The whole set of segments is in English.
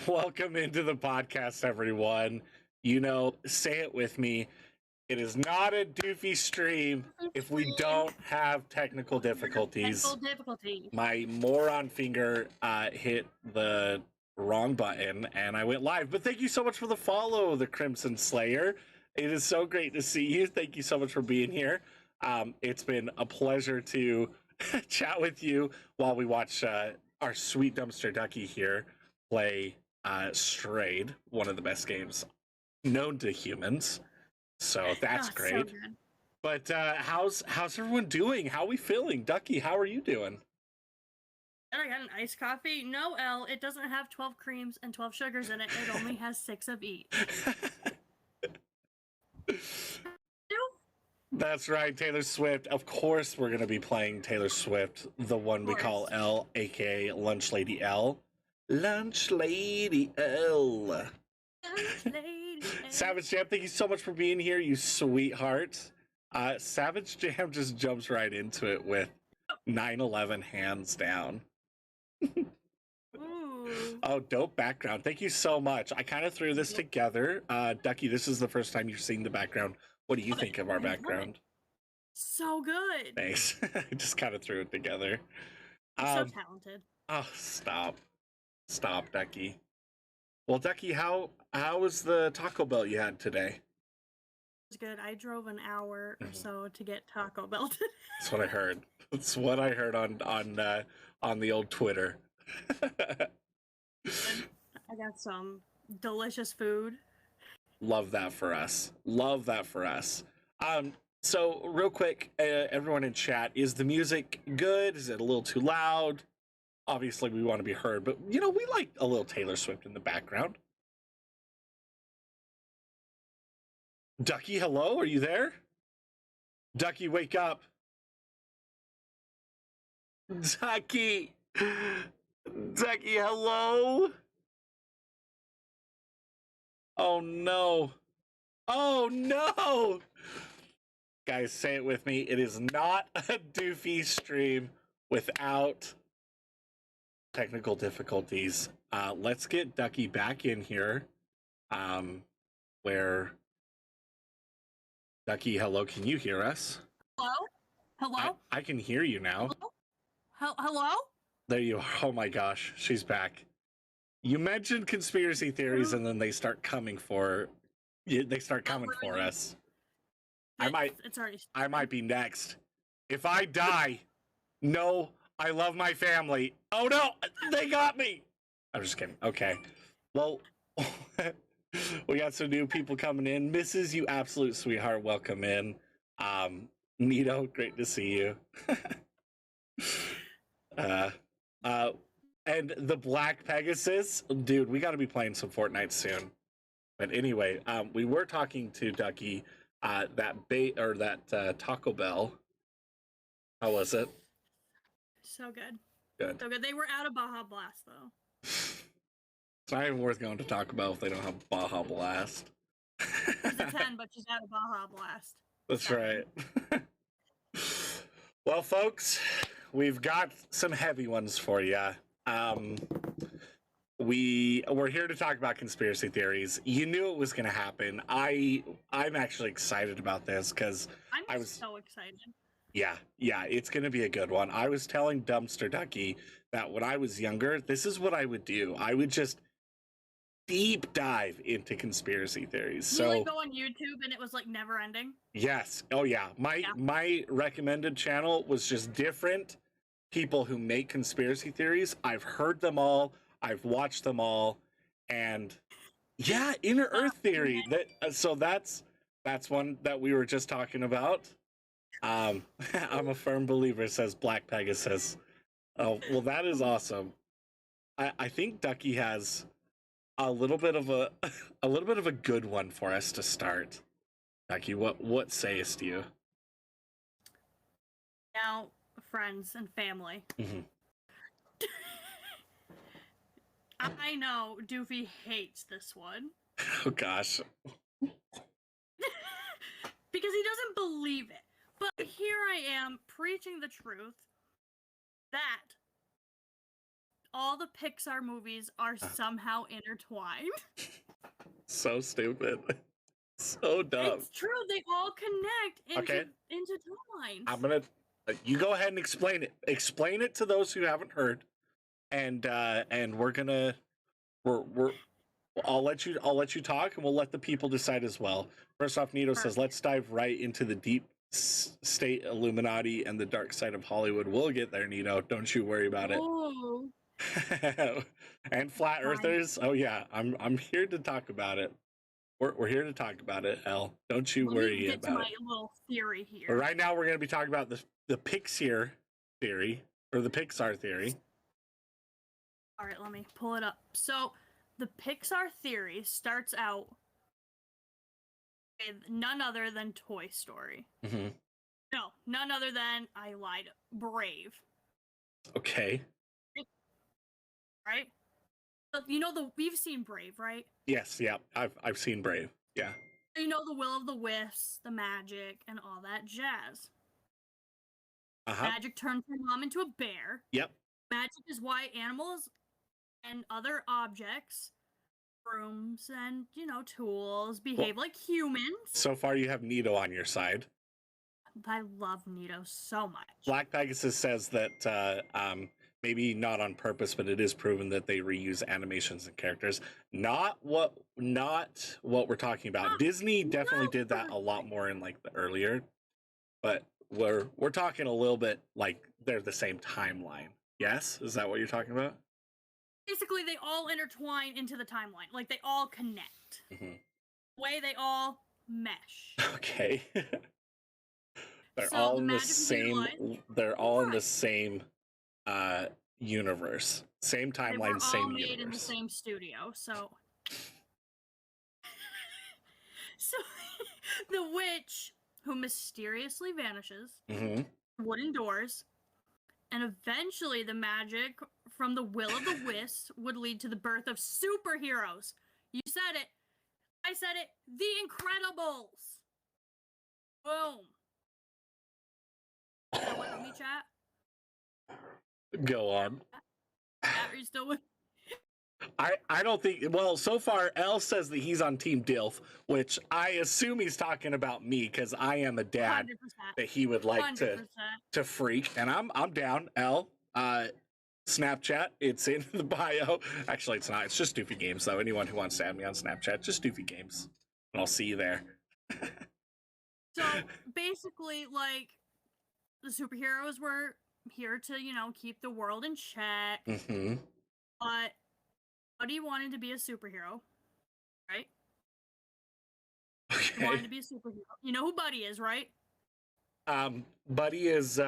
Welcome into the podcast, everyone. You know, say it with me. It is not a doofy stream if we don't have technical difficulties. My moron finger hit the wrong button and I went live. But thank you so much for the follow, the Crimson Slayer. It is so great to see you. Thank you so much for being here. It's been a pleasure to chat with you while we watch our sweet Dumpsterduckyy here play Strayed, one of the best games known to humans. So that's great. So but how's everyone doing? How are we feeling? Ducky, how are you doing? I got an iced coffee. No, L. It doesn't have 12 creams and 12 sugars in it. It only has 6 of each. That's right, Taylor Swift. Of course we're going to be playing Taylor Swift, the one we call L, aka Lunch Lady L. Lunch Lady L. Lunch Lady L. Savage Jam, thank you so much for being here, you sweetheart. Savage Jam just jumps right into it with 9/11 hands down. Oh, dope background. Thank you so much. I kind of threw this together. Ducky, this is the first time you're seeing the background. What do you think of our background? So good. Thanks. I just kind of threw it together. So talented. Oh, stop, Ducky. Well, Ducky, how was the Taco Bell you had today? It was good. I drove an hour or so to get Taco Bell today. That's what I heard. That's what I heard on the old Twitter. I got some delicious food. Love that for us. Love that for us. So real quick, everyone in chat, is the music good? Is it a little too loud? Obviously, we want to be heard, but you know, we like a little Taylor Swift in the background. Ducky, hello? Are you there? Ducky, wake up. Ducky, hello? Oh no. Oh no! Guys, say it with me. It is not a doofy stream without technical difficulties. Let's get Ducky back in here. Where Ducky, hello, can you hear us? Hello? I can hear you now. Hello? There you are. Oh my gosh, she's back. You mentioned conspiracy theories, and then they start coming for us. I might be next. If I die, no, I love my family. Oh no, they got me. I'm just kidding. Okay. Well, we got some new people coming in. Mrs., you absolute sweetheart, welcome in. Nito, great to see you. And the Black Pegasus, dude, we got to be playing some Fortnite soon. But anyway, we were talking to Ducky, that Taco Bell. How was it? So good. Good. So good. They were out of Baja Blast, though. It's not even worth going to Taco Bell if they don't have Baja Blast. She's a 10, but she's out of Baja Blast. That's right. Well, folks, we've got some heavy ones for you. We're here to talk about conspiracy theories. You knew it was going to happen. I'm actually excited about this because I was so excited. Yeah, it's going to be a good one. I was telling Dumpsterduckyyy that when I was younger, this is what I would do. I would just deep dive into conspiracy theories. You would go on YouTube and it was like never ending? Yes. Oh yeah. My recommended channel was just different people who make conspiracy theories. I've heard them all. I've watched them all. And yeah, Inner Earth theory. That's one that we were just talking about. I'm a firm believer, says Black Pegasus. Oh, well, that is awesome. I think Ducky has a little bit of a good one for us to start. Ducky, what sayest you? Now, friends and family. Mm-hmm. I know Doofy hates this one. Oh gosh. Because he doesn't believe it. But here I am preaching the truth that all the Pixar movies are somehow intertwined. So stupid. So dumb. It's true. They all connect into timelines. I'm gonna. You go ahead and explain it. Explain it to those who haven't heard, and we're gonna. We're. I'll let you talk, and we'll let the people decide as well. First off, Nito says, "Let's dive right into the deep state Illuminati and the dark side of Hollywood." We'll get there, Nito. Don't you worry about it. And flat earthers. Oh yeah, I'm here to talk about it. We're here to talk about it, Elle. Don't you worry about it. My little theory here. But right now, we're going to be talking about the Pixar theory, or the Pixar theory. All right, let me pull it up. So, the Pixar theory starts out with none other than Toy Story. Mm-hmm. No, none other than, I lied, Brave. Okay. Right? We've seen Brave, right? Yes, yeah. I've seen Brave. Yeah. You know the Will of the Wisps, the magic, and all that jazz. Magic turns her mom into a bear. Yep. Magic is why animals and other objects, brooms and, tools, behave like humans. So far, you have Nito on your side. I love Nito so much. Black Pegasus says that maybe not on purpose, but it is proven that they reuse animations and characters. Not what we're talking about. Disney definitely did that a lot more in like the earlier, but we're talking a little bit like they're the same timeline. Yes, is that what you're talking about? Basically, they all intertwine into the timeline. Like they all connect. Mm-hmm. The way they all mesh. Okay. They're all in the same. They're all in the same universe, same timeline, same universe. Made in the same studio. So the witch who mysteriously vanishes, wooden doors, and eventually the magic from the Will of the Wisps would lead to the birth of superheroes. You said it. I said it. The Incredibles. Boom. Still with me, chat? Go on. Are you still with? I don't think. Well, so far, Elle says that he's on Team Dilf, which I assume he's talking about me because I am a dad 100%. that he would like 100%. to freak, and I'm down. Elle, Snapchat, it's in the bio. Actually, it's not. It's just Doofiegames, though. Anyone who wants to add me on Snapchat, just Doofiegames, and I'll see you there. So basically, like, the superheroes were here to, keep the world in check. Mm-hmm. But Buddy wanted to be a superhero, right? Okay. He wanted to be a superhero. You know who Buddy is, right? Buddy is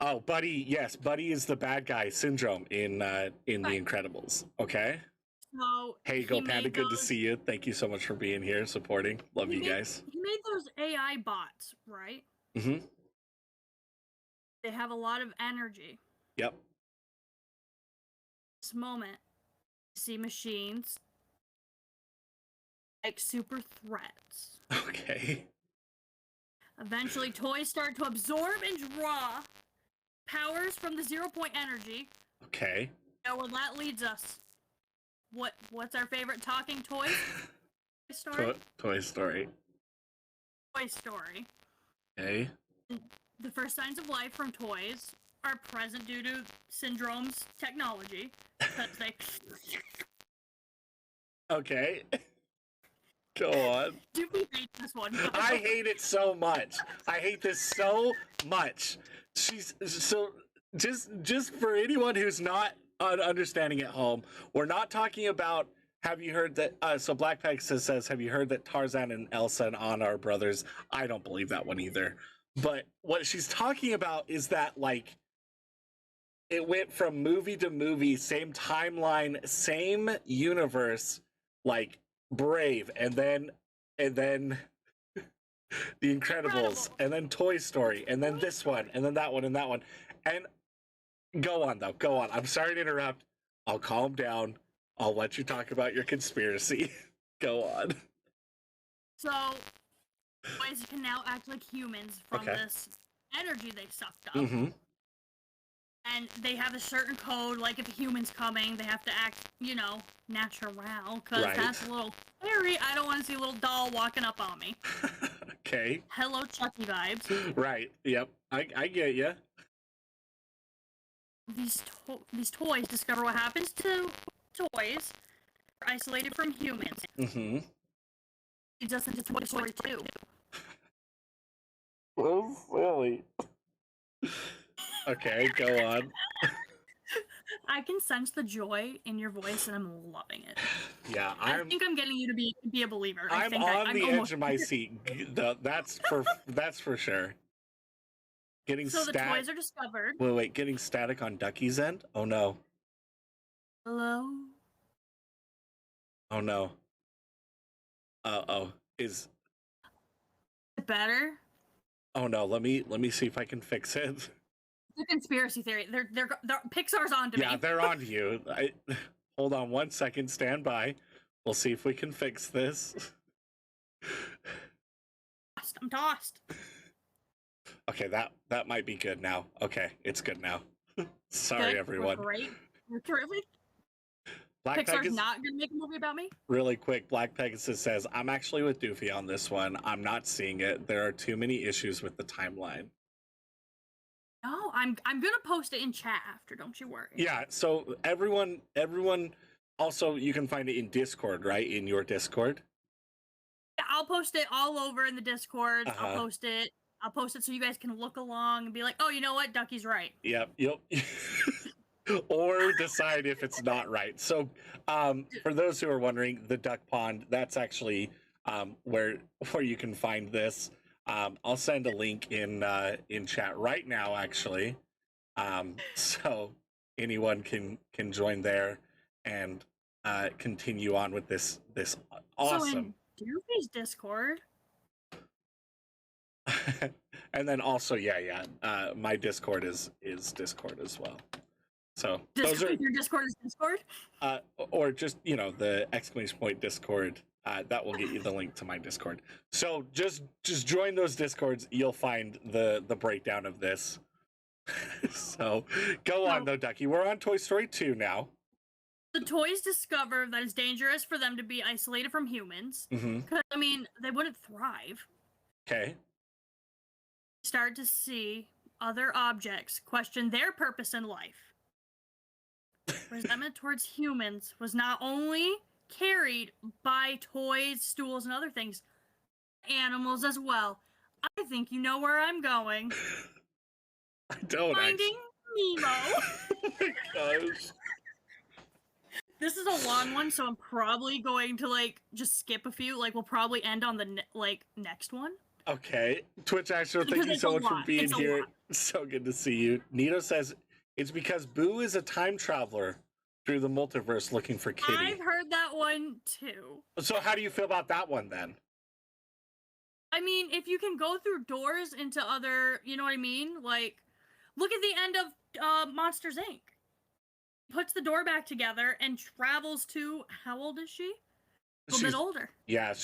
Buddy, yes, Buddy is the bad guy syndrome in The Incredibles. Okay. So hey, Go Panda, good to see you. Thank you so much for being here, supporting. Love you guys. He made those AI bots, right? Mm-hmm. They have a lot of energy. Yep. This moment, you see machines like super threats. Okay. Eventually, toys start to absorb and draw powers from the 0-point energy. Okay. And well, that leads us. What's our favorite talking toy? Toy Story? Toy Story. Toy Story. Okay. The first signs of life from toys are present due to Syndrome's technology. Because they... Okay. Go on. Doofy hates this one. I hate it so much. I hate this so much. She's so just for anyone who's not understanding at home, we're not talking about. Have you heard that? So Black Pegasus says, "Have you heard that Tarzan and Elsa and Anna are brothers?" I don't believe that one either. But what she's talking about is that like it went from movie to movie, same timeline, same universe, like Brave, and then The Incredibles, and then Toy Story, and then this one, and then that one, and that one. And go on, though. Go on. I'm sorry to interrupt. I'll calm down. I'll let you talk about your conspiracy. Go on. So, boys can now act like humans from this energy they sucked up. Mm-hmm. and they have a certain code. Like if a human's coming, they have to act, natural, because that's a little scary. I don't want to see a little doll walking up on me. Okay. Hello, Chucky vibes. Right. Yep. I get you. These toys discover what happens to toys are isolated from humans. Mm-hmm. Leads us into Toy Story 2. Oh, silly. Okay, go on. I can sense the joy in your voice, and I'm loving it. Yeah, I think I'm getting you to be a believer. I'm on the edge of my seat. That's for sure. So the toys are discovered. Wait, getting static on Ducky's end? Oh no. Hello? Oh no. Is it better? Oh no, let me see if I can fix it. The conspiracy theory. They're Pixar's onto me. Yeah, they're on to you. Hold on 1 second, stand by. We'll see if we can fix this. I'm tossed. Okay, that might be good now. Okay, it's good now. Sorry, good. everyone. We're great. We're terrific. Pixar's not gonna make a movie about me? Really quick, Black Pegasus says, I'm actually with Doofy on this one. I'm not seeing it. There are too many issues with the timeline. No, I'm gonna post it in chat after, don't you worry. Yeah, so everyone also, you can find it in Discord, right? In your Discord? Yeah, I'll post it all over in the Discord. I'll post it so you guys can look along and be like, oh, you know what? Ducky's right. Yep. Or decide if it's not right. So for those who are wondering, the duck pond, that's actually where you can find this. I'll send a link in chat right now, actually. So anyone can join there and continue on with this awesome. So in Doofy's Discord. And then also, my Discord is Discord as well. So those are your Discord is Discord? Or just, the exclamation point Discord. That will get you the link to my Discord. So just join those Discords. You'll find the breakdown of this. So go on though, Ducky. We're on Toy Story 2 now. The toys discover that it's dangerous for them to be isolated from humans. Because, they wouldn't thrive. Okay. Start to see other objects question their purpose in life. Resentment towards humans was not only carried by toys, stools, and other things, animals as well. I think you know where I'm going. I don't. Finding Nemo. Oh my gosh. This is a long one, so I'm probably going to just skip a few. We'll probably end on the next one. Okay. Twitch Actual, thank you so much for being here. So good to see you. Nito says it's because Boo is a time traveler through the multiverse looking for Kitty. I've heard that one too. So how do you feel about that one then? If you can go through doors into other, you know what I mean? Look at the end of Monsters, Inc. Puts the door back together and travels to, how old is she? A little bit older. Yeah,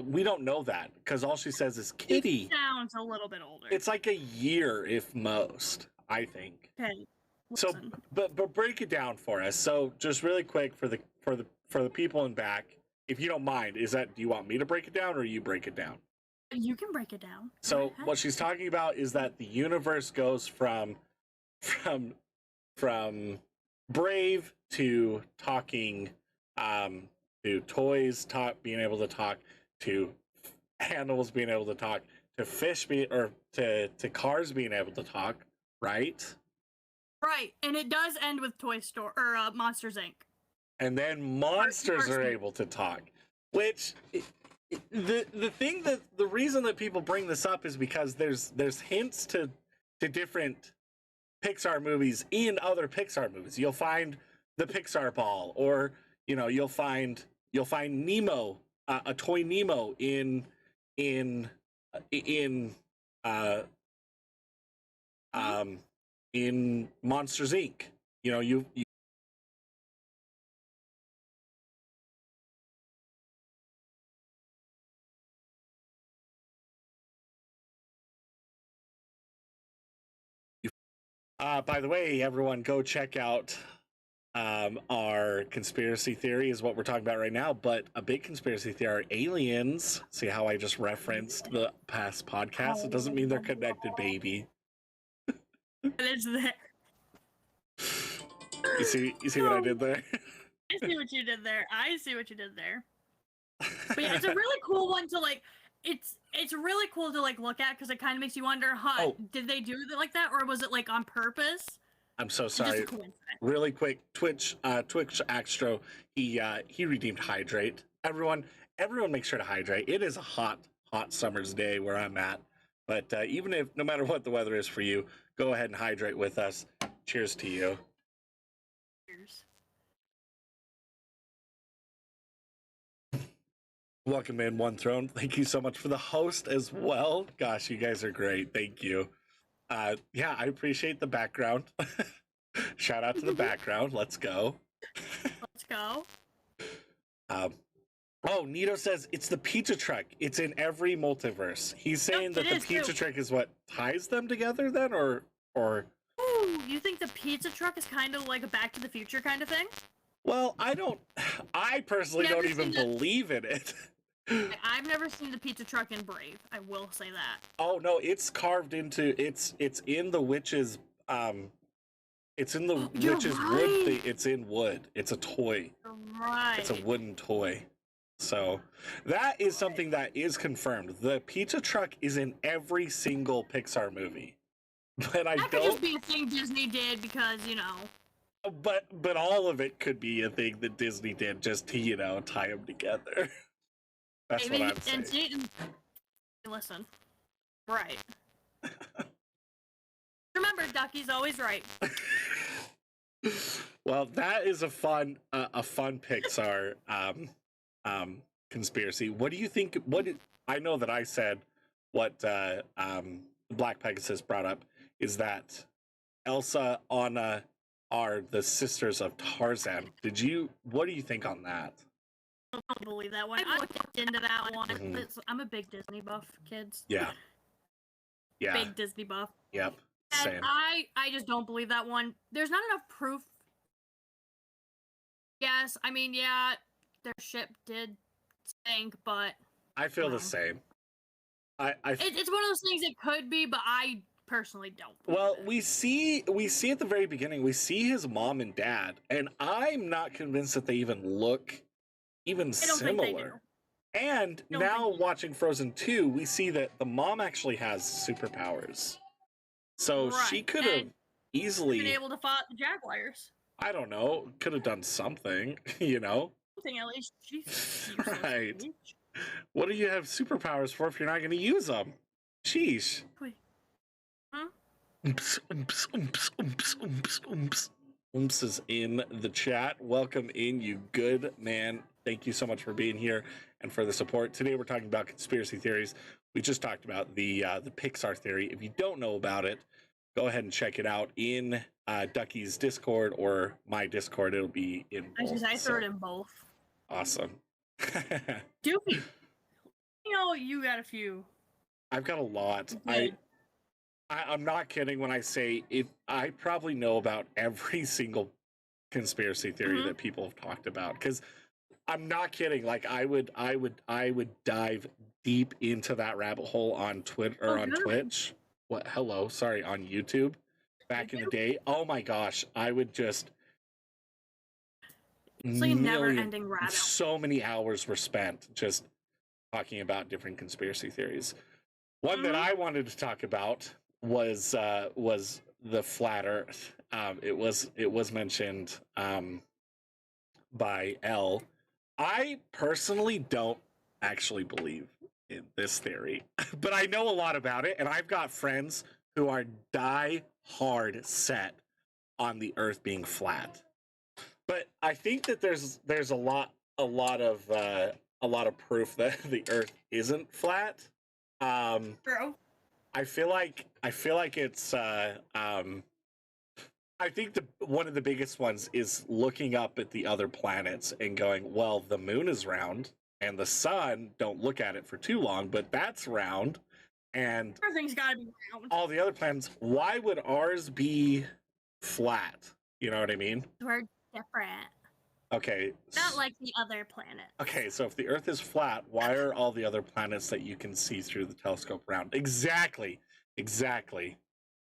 we don't know that because all she says is Kitty. It sounds a little bit older. It's like a year, if most, I think. Okay. Listen. So, but break it down for us. So, just really quick for the people in back, if you don't mind, do you want me to break it down or you break it down? You can break it down. So, what she's talking about is that the universe goes from Brave to talking, to toys being able to talk, to animals being able to talk, to fish to cars being able to talk, right? Right, and it does end with Toy Story or Monsters, Inc. And then monsters are able to talk, which the thing that the reason that people bring this up is because there's hints to different Pixar movies in other Pixar movies. You'll find the Pixar ball, or you'll find Nemo, a toy Nemo in Monsters, Inc. You By the way, everyone, go check out our conspiracy theory is what we're talking about right now. But a big conspiracy theory are aliens. See how I just referenced the past podcast? It doesn't mean they're connected, baby. It is there. You see what I did there? I see what you did there. But yeah, it's a really cool one to like. It's really cool to like look at because it kind of makes you wonder, did they do it like that or was it like on purpose? I'm so sorry. Really quick, Twitch Axtro, he redeemed hydrate. Everyone make sure to hydrate. It is a hot summer's day where I'm at. But even if no matter what the weather is for you, go ahead and hydrate with us. Cheers to you. Cheers. Welcome in, One Throne. Thank you so much for the host as well. Gosh, you guys are great. Thank you. Yeah, I appreciate the background. Shout out to the background. Let's go. Let's go. Oh, Nito says it's the pizza truck. It's in every multiverse. He's saying that the pizza truck is what ties them together then, or? Ooh, you think the pizza truck is kind of like a Back to the Future kind of thing? Well, I personally don't even believe in it. I've never seen the pizza truck in Brave. I will say that. Oh no, it's carved into it's in the witch's it's in the witch's wood thing. It's in wood. It's a toy. Right. It's a wooden toy. So that is something that is confirmed. The pizza truck is in every single Pixar movie. But that could just be a thing Disney did because, you know. But all of it could be a thing that Disney did just to, you know, tie them together. That's what I'm saying. Listen, right. Remember, Ducky's always right. Well, that is a fun Pixar conspiracy. What do you think? I know that I said what Black Pegasus brought up is that Elsa, Anna are the sisters of Tarzan. What do you think on that? I don't believe that one. I looked into that one. Mm-hmm. I'm a big Disney buff, kids. Yeah. Yeah. Big Disney buff. Yep. And same. I just don't believe that one. There's not enough proof. Yes, I mean, yeah, their ship did sink, but I feel the same. It's one of those things it could be, but I personally don't. Well, we see at the very beginning, we see his mom and dad, and I'm not convinced that they even look similar. And now watching Frozen 2, we see that the mom actually has superpowers. So she could have easily been able to fight the Jaguars. I don't know, could have done something, you know? Something at least. She's right. What do you have superpowers for if you're not going to use them? Sheesh. Wait. Huh? Oops is in the chat. Welcome in, you good man. Thank you so much for being here and for the support. Today we're talking about conspiracy theories. We just talked about the Pixar theory. If you don't know about it, go ahead and check it out in Ducky's Discord or my Discord. It'll be in both. I throw it in both. Awesome. Doofy, you know you got a few. I've got a lot. I'm not kidding when I say I probably know about every single conspiracy theory that people have talked about, because I'm not kidding. Like I would dive deep into that rabbit hole on Twitter or on Twitch. What? Hello, sorry, on YouTube. Back in the day, oh my gosh, I would just. It's like a never-ending rabbit. So many hours were spent just talking about different conspiracy theories. One that I wanted to talk about was the flat Earth. It was mentioned by Elle. I personally don't actually believe in this theory, but I know a lot about it, and I've got friends who are die-hard set on the Earth being flat. But I think that there's a lot of proof that the Earth isn't flat. True. I feel like it's I think one of the biggest ones is looking up at the other planets and going, well, the moon is round and the sun, don't look at it for too long, but that's round. and everything's got to be round. All the other planets, why would ours be flat? You know what I mean? We're different. Okay. Not like the other planets. Okay, so if the Earth is flat, why are all the other planets that you can see through the telescope round? Exactly.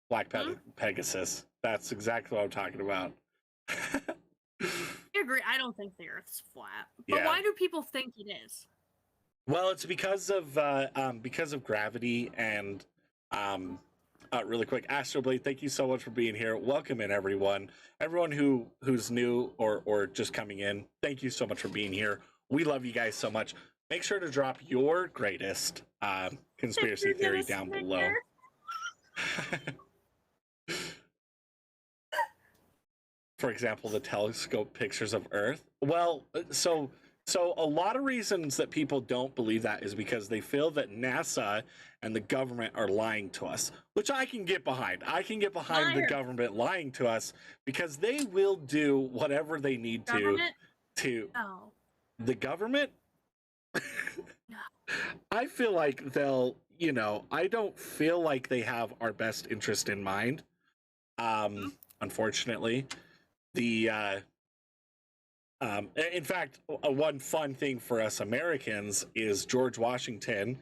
Black Pegasus. That's exactly what I'm talking about. I agree. I don't think the Earth's flat. But why do people think it is? Well, it's because of gravity and really quick, Astroblade, thank you so much for being here. Welcome in, everyone. Everyone who's new or just coming in, thank you so much for being here. We love you guys so much. Make sure to drop your greatest conspiracy theory down below. For example, the telescope pictures of Earth. Well, so a lot of reasons that people don't believe that is because they feel that NASA and the government are lying to us, which I can get behind. I can get behind the government lying to us because they will do whatever they need to. The government? I feel like they'll, I don't feel like they have our best interest in mind. Unfortunately, in fact, one fun thing for us Americans is George Washington,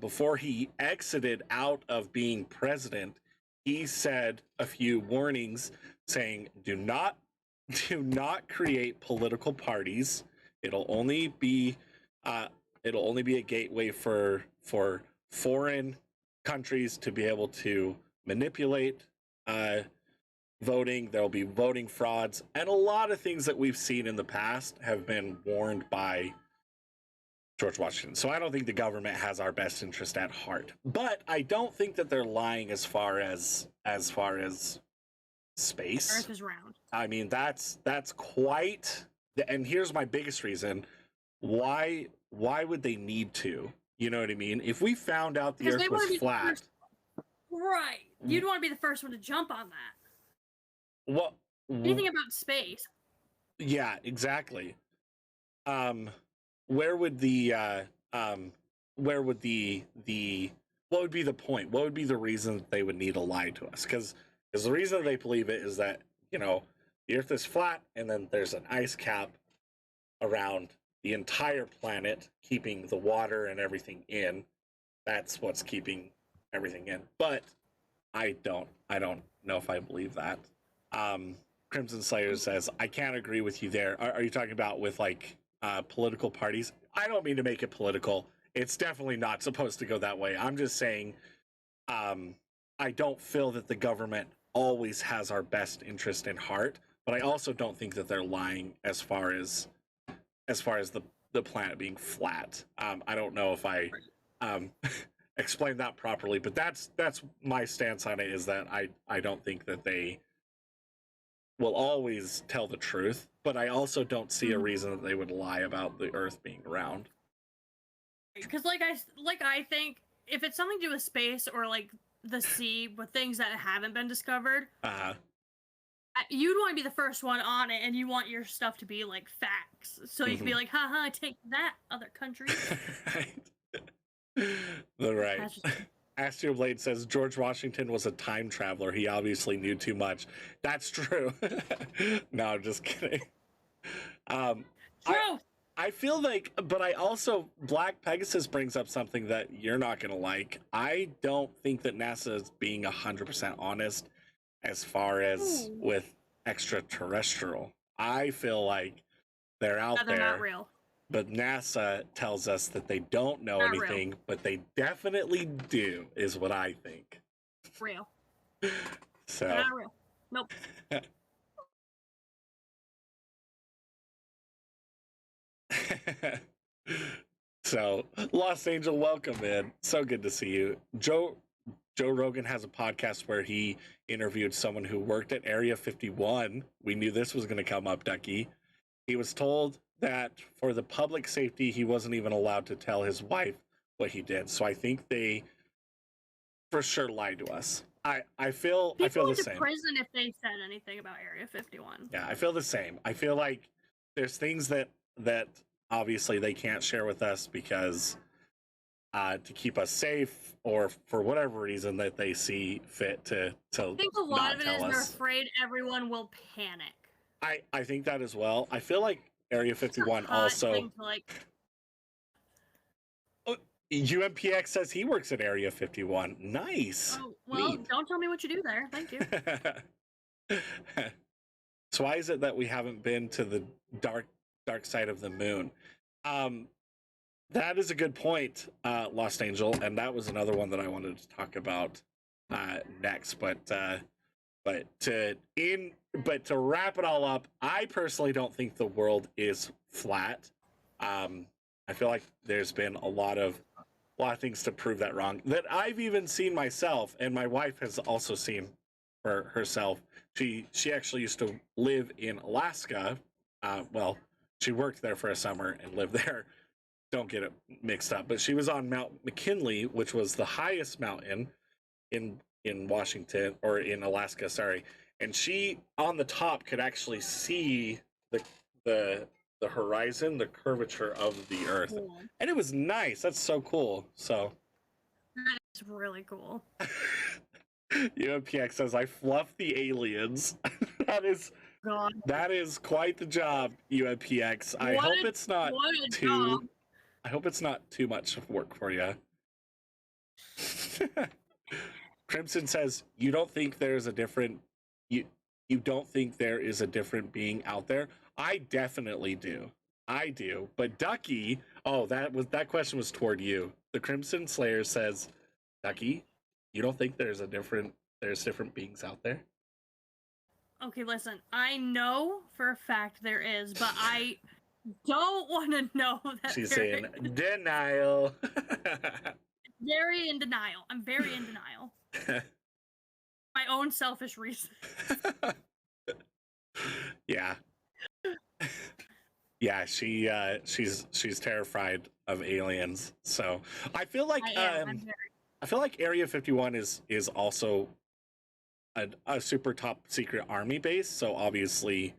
before he exited out of being president, he said a few warnings saying, do not create political parties. It'll only be a gateway for foreign countries to be able to manipulate voting. There'll be voting frauds, and a lot of things that we've seen in the past have been warned by George Washington. So I don't think the government has our best interest at heart, but I don't think that they're lying as far as space. Earth is round. I mean, that's quite. And here's my biggest reason: why would they need to? You know what I mean? If we found out the Earth was flat, right? You'd want to be the first one to jump on that. What? Anything about space? Yeah, exactly. Where would the what would be the point? What would be the reason that they would need to lie to us? Because the reason they believe it is that the Earth is flat, and then there's an ice cap around the entire planet, keeping the water and everything in. That's what's keeping everything in. But I don't know if I believe that. Crimson Slayer says, I can't agree with you there. Are you talking about with political parties? I don't mean to make it political. It's definitely not supposed to go that way. I'm just saying, I don't feel that the government always has our best interest in heart, but I also don't think that they're lying as far as the planet being flat. I don't know if I explained that properly, but that's my stance on it, is that I don't think that they will always tell the truth, but I also don't see a reason that they would lie about the Earth being round. Because I think if it's something to do with space or the sea with things that haven't been discovered, you'd want to be the first one on it, and you want your stuff to be facts, so you can be haha, take that, other country. Right. Astroblade says George Washington was a time traveler. He obviously knew too much. That's true. No, I'm just kidding. I feel like, but I also, Black Pegasus brings up something that you're not going to like. I don't think that NASA is being 100% honest as far as with extraterrestrial. I feel like they're out there. They're not real. But NASA tells us that they don't know anything, but they definitely do, is what I think. Real. So. They're not real. Nope. So, Lost Angel, welcome in. So good to see you. Joe Rogan has a podcast where he interviewed someone who worked at Area 51. We knew this was going to come up, Ducky. He was told that for the public safety, he wasn't even allowed to tell his wife what he did. So I think they for sure lied to us. I feel the same. People went to prison if they said anything about Area 51. Yeah, I feel the same. I feel like there's things that obviously they can't share with us because to keep us safe, or for whatever reason that they see fit to I think a lot of it is us. they're afraid everyone will panic. I think that as well. I feel like Area 51 also. Oh, UMPX says he works at Area 51. Nice. Oh, well, neat. Don't tell me what you do there. Thank you. So why is it that we haven't been to the dark side of the moon? That is a good point, Lost Angel, and that was another one that I wanted to talk about next. But to wrap it all up, I personally don't think the world is flat. I feel like there's been a lot of things to prove that wrong, that I've even seen myself, and my wife has also seen for herself. She actually used to live in Alaska. Well, she worked there for a summer and lived there. Don't get it mixed up. But she was on Mount McKinley, which was the highest mountain in Washington, or in Alaska, sorry. And she, on the top, could actually see the horizon, the curvature of the earth. Cool. And it was nice. That's so cool. So that is really cool. UMPX says, I fluff the aliens. That is quite the job, UMPX. I hope it's not too much work for you. Crimson says, you don't think there's a different you don't think there is a different being out there? I definitely do. I do. But Ducky, that question was toward you. The Crimson Slayer says, Ducky, you don't think there's different beings out there? Okay, listen. I know for a fact there is, but I don't want to know that. She's saying denial. Very in denial. I'm very in denial. My own selfish reasons. Yeah. Yeah, she's terrified of aliens. So I feel like I feel like Area 51 is also a super top secret army base. So obviously,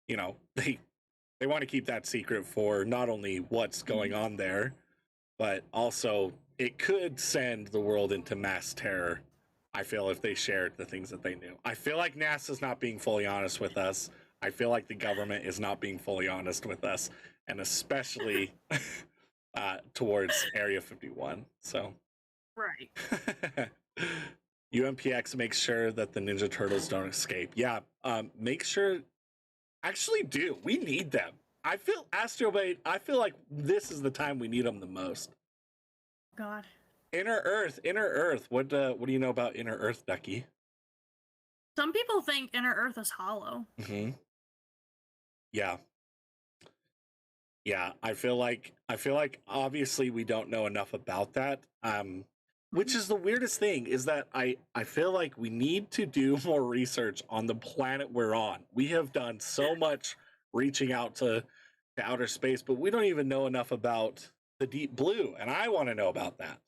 you know, they want to keep that secret for not only what's going on there, but also it could send the world into mass terror. I feel if they shared the things that they knew. I feel like NASA's not being fully honest with us. I feel like the government is not being fully honest with us, and especially towards Area 51. So, right. UMPX makes sure that the Ninja Turtles don't escape. Yeah, make sure. Actually, do we need them? I feel Astrobate. I feel like this is the time we need them the most. God. Inner Earth. What do you know about Inner Earth, Ducky? Some people think Inner Earth is hollow. Mm-hmm. Yeah. I feel like obviously we don't know enough about that. Which is the weirdest thing, is that I feel like we need to do more research on the planet we're on. We have done so much reaching out to outer space, but we don't even know enough about the deep blue, and I want to know about that.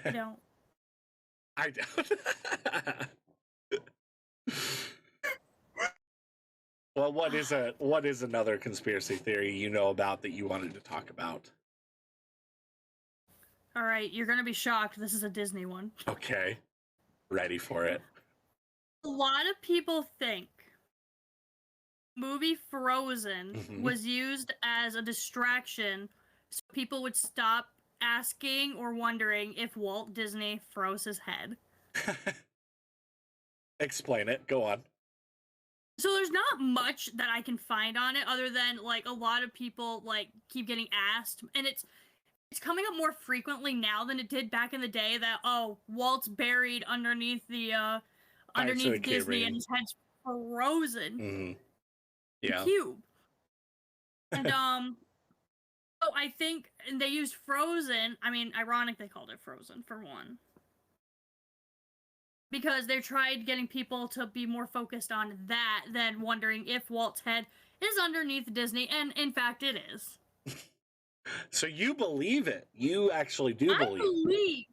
I don't. I don't. Well, what is another conspiracy theory you know about that you wanted to talk about? All right, you're gonna be shocked. This is a Disney one. Okay, ready for it. A lot of people think movie Frozen was used as a distraction so people would stop asking or wondering if Walt Disney froze his head. Explain it. Go on. So there's not much that I can find on it other than, like, a lot of people, like, keep getting asked, and it's coming up more frequently now than it did back in the day that, oh, Walt's buried underneath the underneath Disney and his head's frozen. Yeah. Cube. And oh, I think they used Frozen. I mean, ironic they called it Frozen for one. Because they tried getting people to be more focused on that than wondering if Walt's head is underneath Disney, and in fact it is. So you believe it? You actually do believe?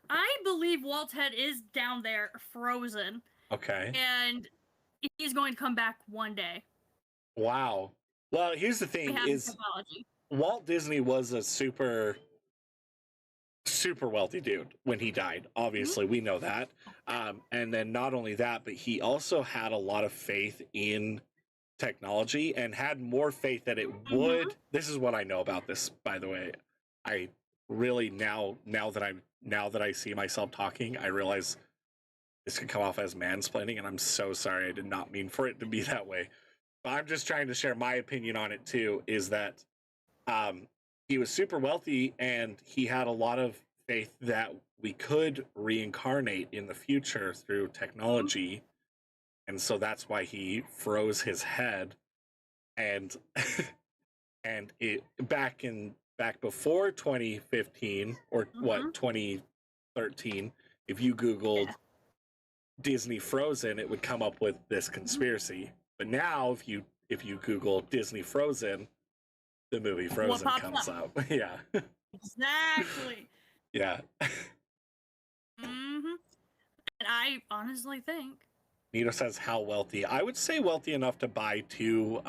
I believe Walt's head is down there, frozen. Okay. And he's going to come back one day. Wow. Well, here's the thing: Walt Disney was a super wealthy dude when he died. Obviously, we know that. And then not only that, but he also had a lot of faith in technology and had more faith that it would. This is what I know about this, by the way. I really now that I see myself talking, I realize this could come off as mansplaining, and I'm so sorry. I did not mean for it to be that way. But I'm just trying to share my opinion on it too, is that he was super wealthy and he had a lot of faith that we could reincarnate in the future through technology. And so that's why he froze his head. And and it back before 2015 or 2013, if you Googled Disney Frozen, it would come up with this conspiracy. But now if you Google Disney Frozen, the movie Frozen comes up. Yeah. Exactly. Yeah. And I honestly think. Nito says, how wealthy? I would say wealthy enough to buy two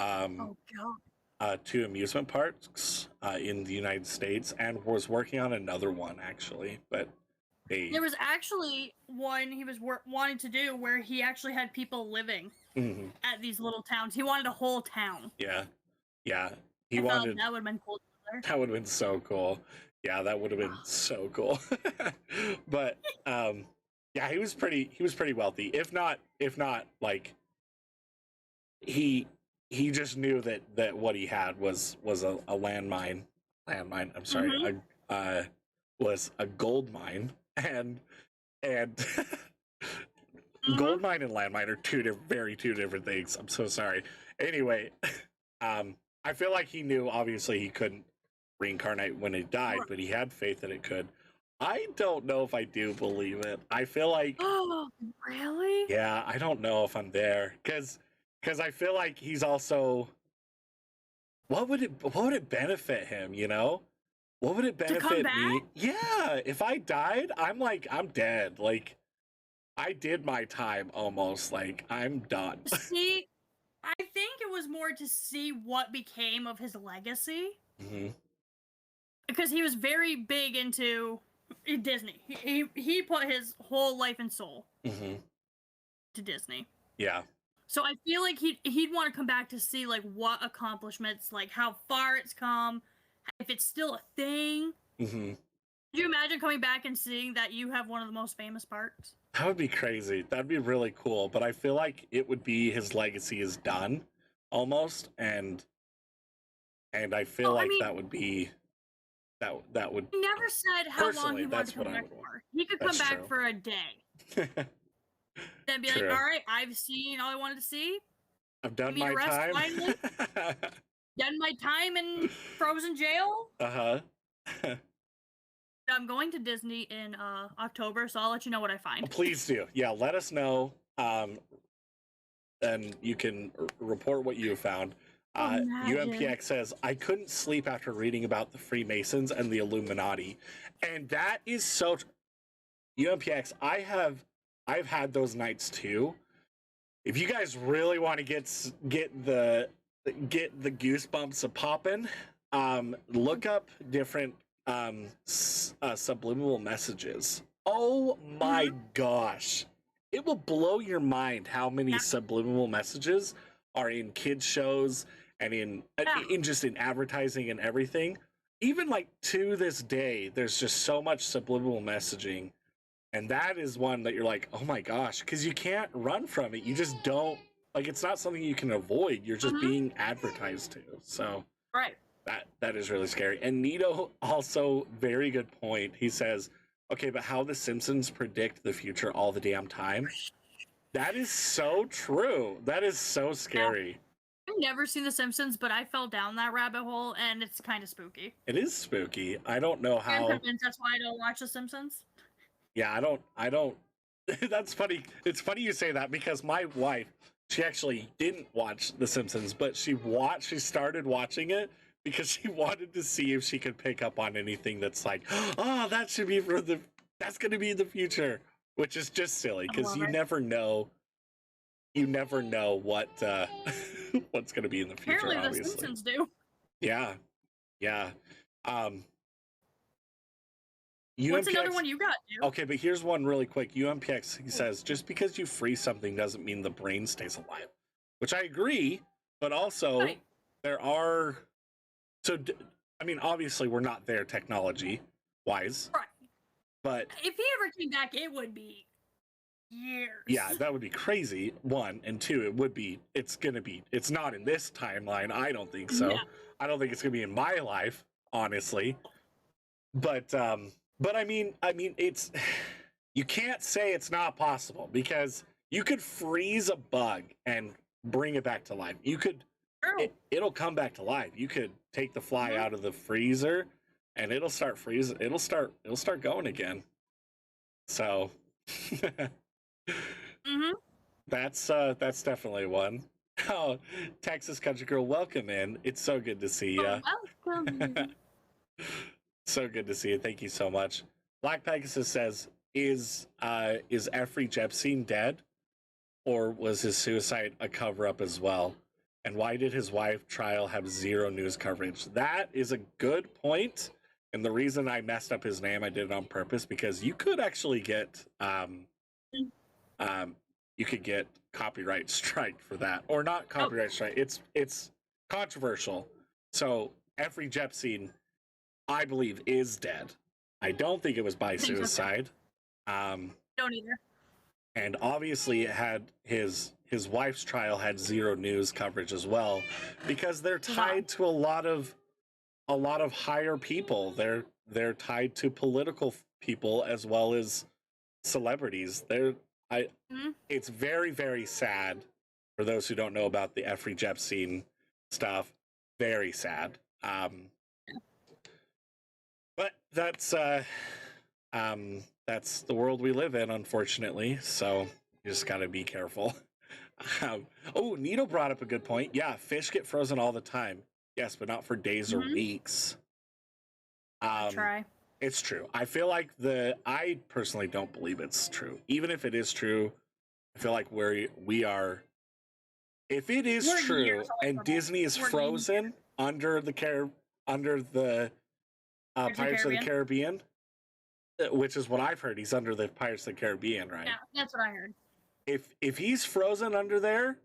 amusement parks in the United States, and was working on another one actually. But there was actually one he was wanting to do where he actually had people living at these little towns. He wanted a whole town. Yeah. Yeah. That would have been cool. That would have been so cool. Yeah, that would have been so cool. But yeah, he was pretty wealthy. If not like he just knew that what he had was a landmine. I'm sorry, was a gold mine, and gold mine and landmine are two different things. I'm so sorry. Anyway, I feel like he knew, obviously he couldn't reincarnate when he died, but he had faith that it could. I don't know if I do believe it. I feel like, oh, really? Yeah, I don't know if I'm there, because I feel like he's also, what would it benefit him, you know? What would it benefit me? Yeah, if I died, I'm dead. Like, I did my time almost. Like, I'm done. See, I think it was more to see what became of his legacy. Because he was very big into Disney. He put his whole life and soul to Disney. Yeah. So I feel like he'd want to come back to see like what accomplishments, like how far it's come, if it's still a thing. Could you imagine coming back and seeing that you have one of the most famous parks? That would be crazy. That'd be really cool. But I feel like it would be his legacy is done almost, and I feel that would be that would. He never said how long he wanted to come back for. He could come back for a day. Then be like, all right, I've seen all I wanted to see. I've done my time. Finally. Done my time in Frozen jail. I'm going to Disney in October, so I'll let you know what I find. Please do. Yeah, let us know. And you can report what you found. UMPX says, I couldn't sleep after reading about the Freemasons and the Illuminati. And that is so... UMPX, I've had those nights too. If you guys really want to get the goosebumps a popping, look up different subliminal messages. Oh my gosh. It will blow your mind how many subliminal messages are in kids shows and in just in advertising and everything. Even like to this day, there's just so much subliminal messaging. And that is one that you're like, oh my gosh, because you can't run from it. You just don't, like, it's not something you can avoid. You're just being advertised to. So that is really scary. And Nito also, very good point. He says, okay, but how the Simpsons predict the future all the damn time. That is so true. That is so scary. I've never seen The Simpsons, but I fell down that rabbit hole, and it's kind of spooky. It is spooky. I don't know how. I'm convinced that's why I don't watch The Simpsons. Yeah, I don't. That's funny. It's funny you say that, because my wife, she actually didn't watch The Simpsons, but she started watching it because she wanted to see if she could pick up on anything that's like, oh, that's going to be the future, which is just silly, because you never know. You never know what what's going to be in the future. Apparently, obviously. The Simpsons do. Yeah, Yeah. What's UMPX, another one you got, dude? okay, but here's one really quick. UMPX says, just because you freeze something doesn't mean the brain stays alive, which I agree, but also Right. there are, I mean, obviously we're not there technology-wise, Right. but if he ever came back, it would be years. Yeah, that would be crazy, one, and two, it's not in this timeline, I don't think so. Yeah. I don't think it's gonna be in my life, honestly. But I mean, it's, you can't say it's not possible, because you could freeze a bug and bring it back to life. You could, it'll come back to life. You could take the fly out of the freezer and it'll start freezing. It'll start going again. So that's definitely one. Oh, Texas Country Girl, welcome in. It's so good to see you. Welcome. So good to see you. Thank you so much. Black Pegasus says, is Jeffrey Epstein dead, or was his suicide a cover-up as well? And why did his wife trial have zero news coverage? That is a good point. And the reason I messed up his name, I did it on purpose, because you could actually get you could get copyright strike for that, or not copyright strike. It's controversial. So Jeffrey Epstein, I believe, is dead. I don't think it was by suicide. Don't either. And obviously, it had his wife's trial had zero news coverage as well, because they're tied to a lot of higher people. They're tied to political people as well as celebrities. It's very, very sad for those who don't know about the Jeffrey Epstein stuff. Very sad. But that's the world we live in, unfortunately. So you just gotta be careful. Nito brought up a good point. Yeah, fish get frozen all the time. Yes, but not for days or weeks. Try. It's true. I feel like I personally don't believe it's true. Even if it is true, I feel like we are. If it is true and Disney is frozen under the Pirates of the Caribbean, which is what I've heard, he's under the Pirates of the Caribbean, right? Yeah, that's what I heard. If he's frozen under there,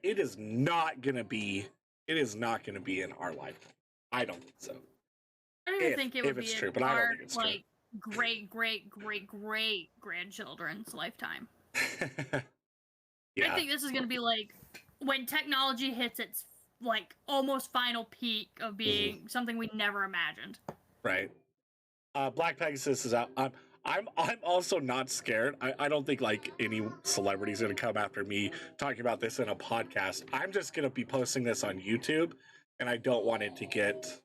it is not gonna be in our lifetime. I don't think so. I don't even think it would be true, in but I don't our think it's true. Great grandchildren's lifetime. Yeah. I think this is gonna be like when technology hits its like almost final peak of being something we never imagined. Right. Black Pegasus is out. I'm also not scared. I don't think like any celebrity's gonna come after me talking about this in a podcast. I'm just gonna be posting this on YouTube, and I don't want it to get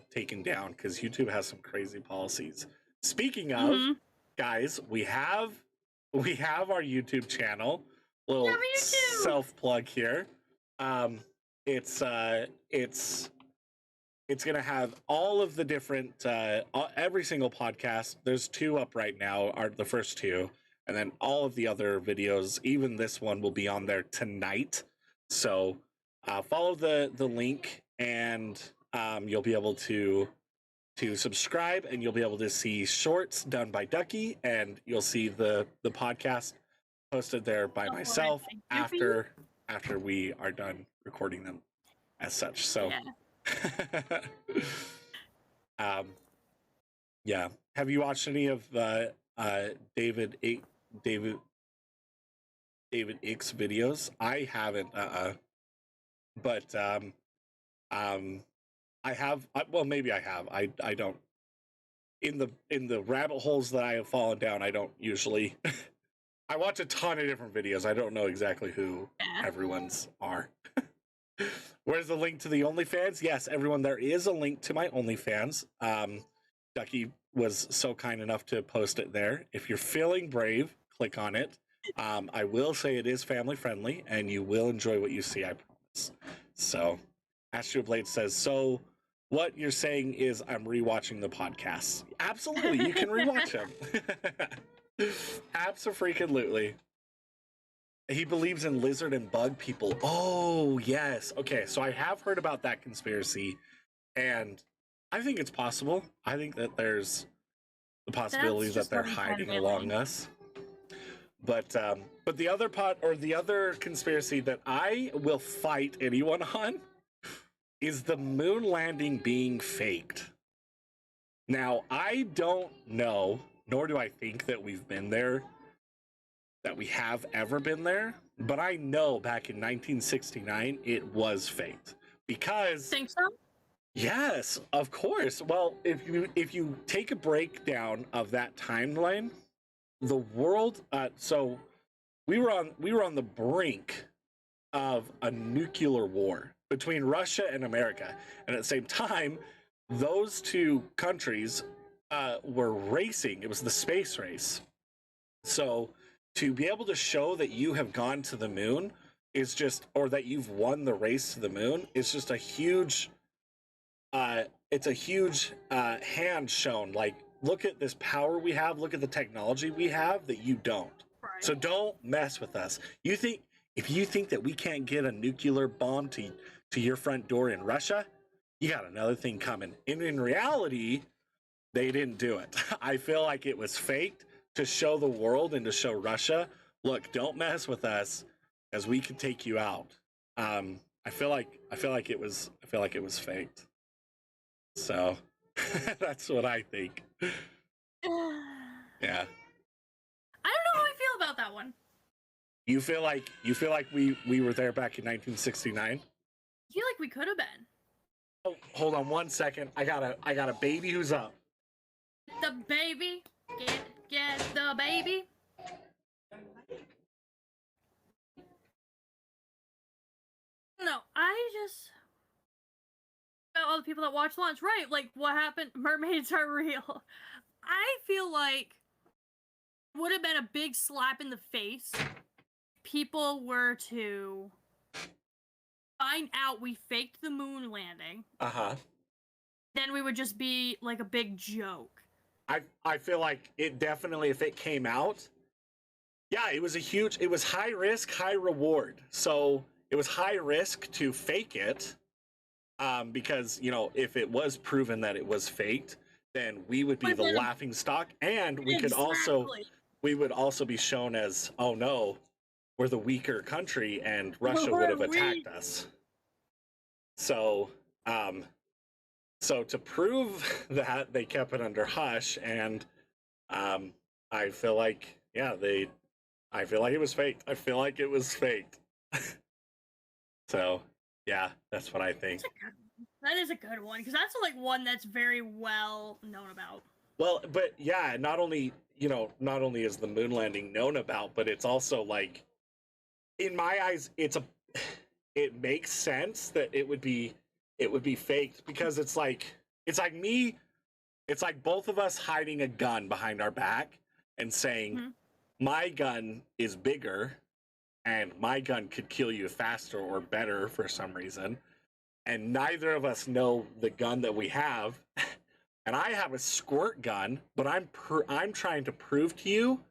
taken down because YouTube has some crazy policies. Speaking of, guys, we have our YouTube channel. Little self plug here. It's gonna have all of the different every single podcast. There's 2 up right now, are the first 2, and then all of the other videos, even this one, will be on there tonight. So follow the link, and you'll be able to subscribe, and you'll be able to see shorts done by Ducky, and you'll see the podcast posted there by myself after we are done recording them as such. So yeah. Have you watched any of David Ick's videos? I haven't, but I have. Well, maybe I have. I don't. In the rabbit holes that I have fallen down, I don't usually. I watch a ton of different videos. I don't know exactly who everyone's are. Where's the link to the OnlyFans? Yes, everyone, there is a link to my OnlyFans. Ducky was so kind enough to post it there. If you're feeling brave, click on it. I will say it is family friendly, and you will enjoy what you see, I promise. So, Astroblade says, so what you're saying is I'm rewatching the podcasts. Absolutely, you can rewatch them. Abso-freaking-lutely. He believes in lizard and bug people. Oh, yes. Okay, so I have heard about that conspiracy, And I think it's possible. I think that there's the possibilities that they're hiding along us. But the other the other conspiracy that I will fight anyone on is the moon landing being faked. Now, I don't know, nor do I think that we've been there, that we have ever been there, but I know back in 1969 it was faked. Because think so? Yes, of course. Well, if you take a breakdown of that timeline, the world so we were on the brink of a nuclear war between Russia and America. And at the same time, those two countries were racing. It was the space race. So to be able to show that you have gone to the moon is just, or that you've won the race to the moon, is just a huge it's a huge hand shown. Like, look at this power we have, look at the technology we have that you don't. Right. So don't mess with us. If you think that we can't get a nuclear bomb to your front door in Russia, you got another thing coming. And in reality, they didn't do it. I feel like it was faked to show the world and to show Russia, look, don't mess with us, as we can take you out. I feel like it was faked. So that's what I think. Yeah. I don't know how I feel about that one. You feel like we were there back in 1969? I feel like we could have been. Oh, hold on one second. I got a baby who's up. The baby. Get the baby. No, I just about all the people that watch launch, right? Like, what happened? Mermaids are real. I feel like it would have been a big slap in the face. People were to find out we faked the moon landing. Then we would just be like a big joke. I feel like it definitely, if it came out, yeah, it was high risk, high reward. So it was high risk to fake it. Because, you know, if it was proven that it was faked, then we would be the laughing stock, and we would also be shown as, oh no, we're the weaker country and Russia would have attacked us. So to prove that, they kept it under hush, and I feel like, yeah, I feel like it was faked. I feel like it was faked. So yeah, that's what I think. That is a good one, because that's like one that's very well known about. Well, but yeah, not only is the moon landing known about, but it's also like, in my eyes, it makes sense that it would be faked, because it's like both of us hiding a gun behind our back and saying, my gun is bigger and my gun could kill you faster or better for some reason, and neither of us know the gun that we have. And I have a squirt gun, but I'm trying to prove to you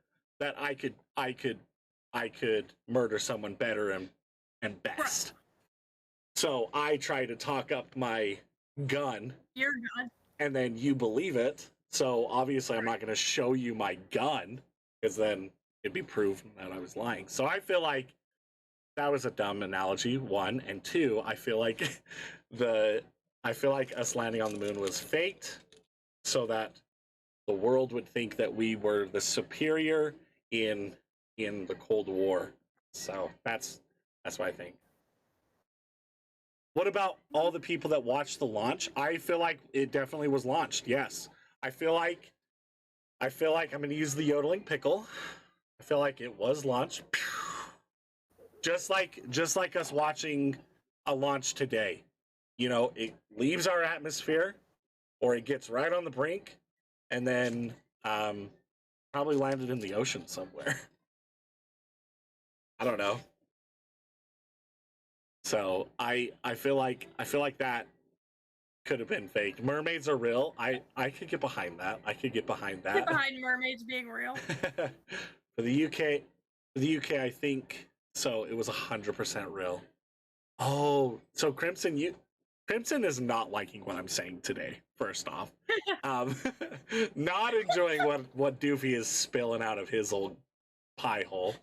that I could murder someone better and best. So I try to talk up my gun. Your gun. And then you believe it. So obviously I'm not going to show you my gun, because then it'd be proven that I was lying. So I feel like that was a dumb analogy, one. And two, I feel like us landing on the moon was faked so that the world would think that we were the superior in the Cold War. So that's what I think. What about all the people that watched the launch? I feel like it definitely was launched. Yes. I feel like I'm going to use the yodeling pickle. I feel like it was launched. Just like us watching a launch today. You know, it leaves our atmosphere, or it gets right on the brink, and then probably landed in the ocean somewhere. I don't know. So I feel like that could have been faked. Mermaids are real. I could get behind that. Get behind mermaids being real. For the UK, I think so. It was 100% real. Oh, so Crimson, Crimson is not liking what I'm saying today, first off. Not enjoying what Doofy is spilling out of his old pie hole.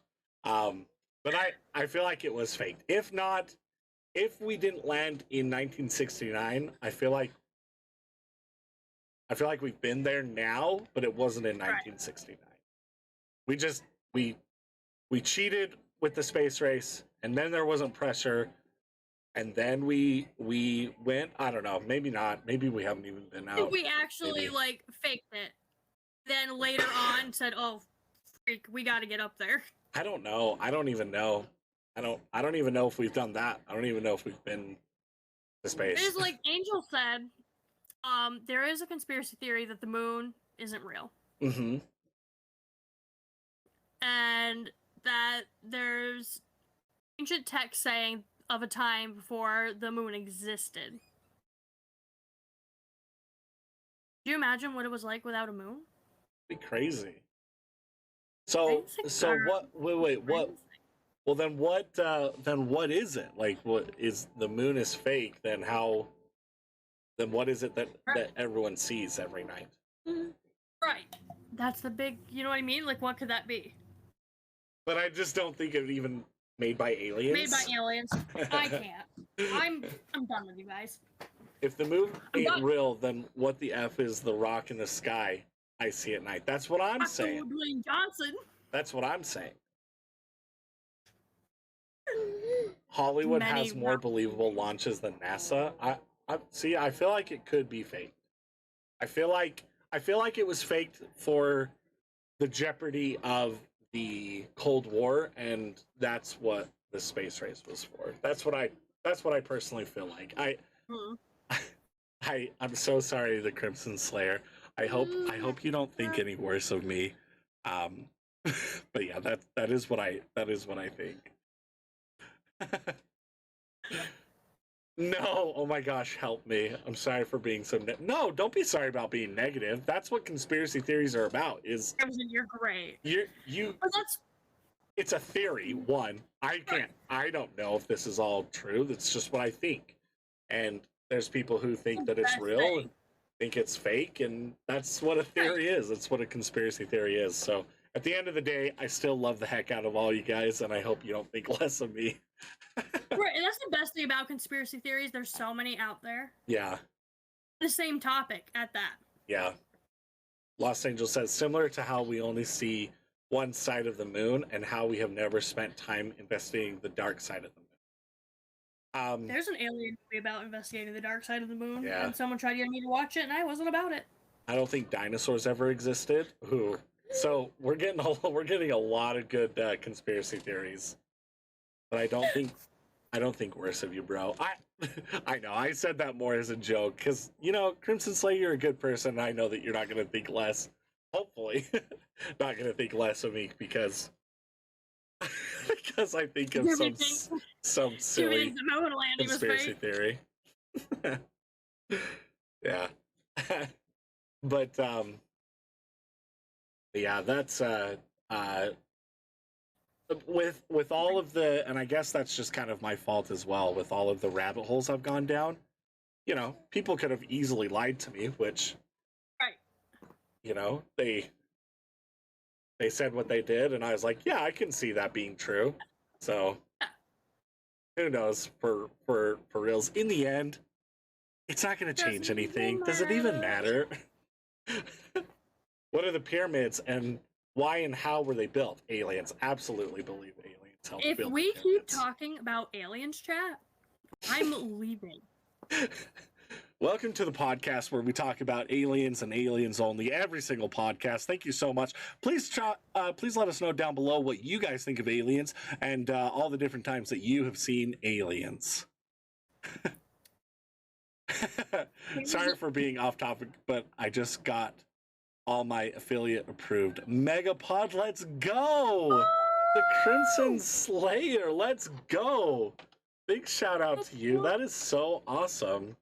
But I feel like it was faked. If we didn't land in 1969, I feel like we've been there now, but it wasn't in 1969. We cheated with the space race, and then there wasn't pressure, and then we went. I don't know. Maybe not. Maybe we haven't even been out. We actually like faked it. Then later on said, "Oh, freak, we got to get up there." I don't know. I don't even know. I don't even know if we've done that. I don't even know if we've been to space. It is like Angel said. There is a conspiracy theory that the moon isn't real. Mm-hmm. And that there's ancient text saying of a time before the moon existed. Do you imagine what it was like without a moon? It'd be crazy. So what? Wait, what? Well, then what? Then what is it? Like, what is the moon is fake? Then how? Then what is it that everyone sees every night? Right. That's the big. You know what I mean? Like, what could that be? But I just don't think it even made by aliens. Made by aliens. I can't. I'm done with you guys. If the moon ain't real, then what the F is the rock in the sky I see at night? That's what I'm saying. Dwayne Johnson. That's what I'm saying. Hollywood has more believable launches than NASA. I feel like it could be faked. I feel like it was faked for the jeopardy of the Cold War, and that's what the space race was for. That's what I personally feel like. I'm so sorry, the Crimson Slayer. I hope you don't think any worse of me. But yeah, that is what I think. No, oh my gosh, help me. I'm sorry for being so no, don't be sorry about being negative. That's what conspiracy theories are about. You're great. It's a theory, one. I don't know if this is all true. That's just what I think. And there's people who think that it's real and think it's fake, and that's what a theory is. That's what a conspiracy theory is. So at the end of the day, I still love the heck out of all you guys, and I hope you don't think less of me. Right, and that's the best thing about conspiracy theories. There's so many out there. Yeah. The same topic at that. Yeah. Los Angeles says, similar to how we only see one side of the moon and how we have never spent time investigating the dark side of the moon. There's an alien movie about investigating the dark side of the moon, yeah. And someone tried to get me to watch it, and I wasn't about it. I don't think dinosaurs ever existed. Ooh. So we're getting a lot of good conspiracy theories, but I don't think worse of you, bro. I know I said that more as a joke because Crimson Slayer, you're a good person. And I know that you're not going to think less. Hopefully, not going to think less of me because I think of some silly conspiracy theory. Yeah, but yeah, that's with all of the, and I guess that's just kind of my fault as well, with all of the rabbit holes I've gone down. People could have easily lied to me, which, they said what they did, and I was like, yeah, I can see that being true. So who knows, for reals. In the end, it's not going to change anything. Does it even matter? What are the pyramids, and why and how were they built? Aliens. Absolutely believe aliens helped build the pyramids. If we keep talking about aliens, chat, I'm leaving. Welcome to the podcast where we talk about aliens and aliens only every single podcast. Thank you so much. Please let us know down below what you guys think of aliens and all the different times that you have seen aliens. Sorry for being off topic, but I just got all my affiliate approved. Megapod, let's go! The Crimson Slayer, let's go! Big shout out to you. That is so awesome.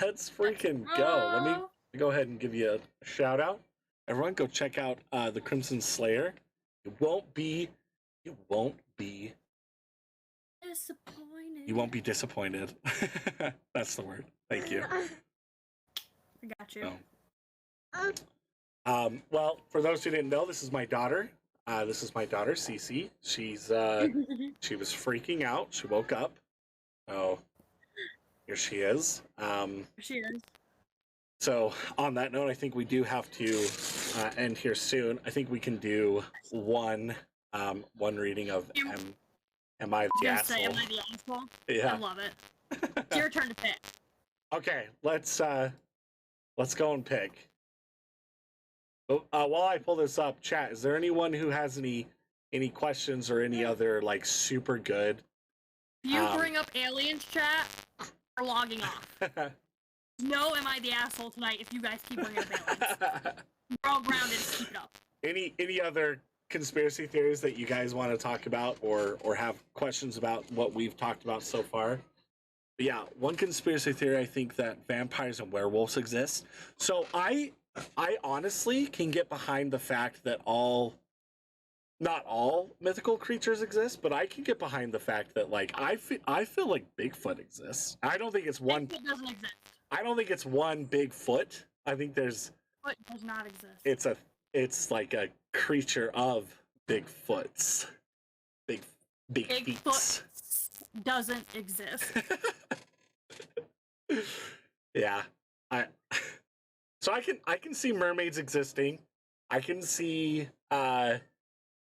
Let's freaking go. Let me go ahead and give you a shout out. Everyone go check out the Crimson Slayer. You won't be disappointed. You won't be disappointed. That's the word. Thank you. I got you. Well, for those who didn't know, this is my daughter. This is my daughter, Cece. She's she was freaking out. She woke up. Oh, here she is. She is. So on that note, I think we do have to end here soon. I think we can do one reading of Am I the Asshole? Say, Am I the Asshole? Yeah. I love it. It's your turn to pick. Okay, let's go and pick. While I pull this up, chat, is there anyone who has any questions or any other like super good? If you bring up aliens, chat, we're logging off. No, Am I the Asshole tonight if you guys keep bringing up aliens. We're all grounded. Keep it up. Any other conspiracy theories that you guys want to talk about or have questions about what we've talked about so far? But yeah, one conspiracy theory, I think that vampires and werewolves exist. So I honestly can get behind the fact that not all mythical creatures exist, but I can get behind the fact that like I feel like Bigfoot exists. I don't think it's one. Bigfoot doesn't exist. I don't think it's one Bigfoot. I think there's. Bigfoot does not exist. It's like a creature of Bigfoots. Bigfoot doesn't exist. Yeah, so I can see mermaids existing. I can see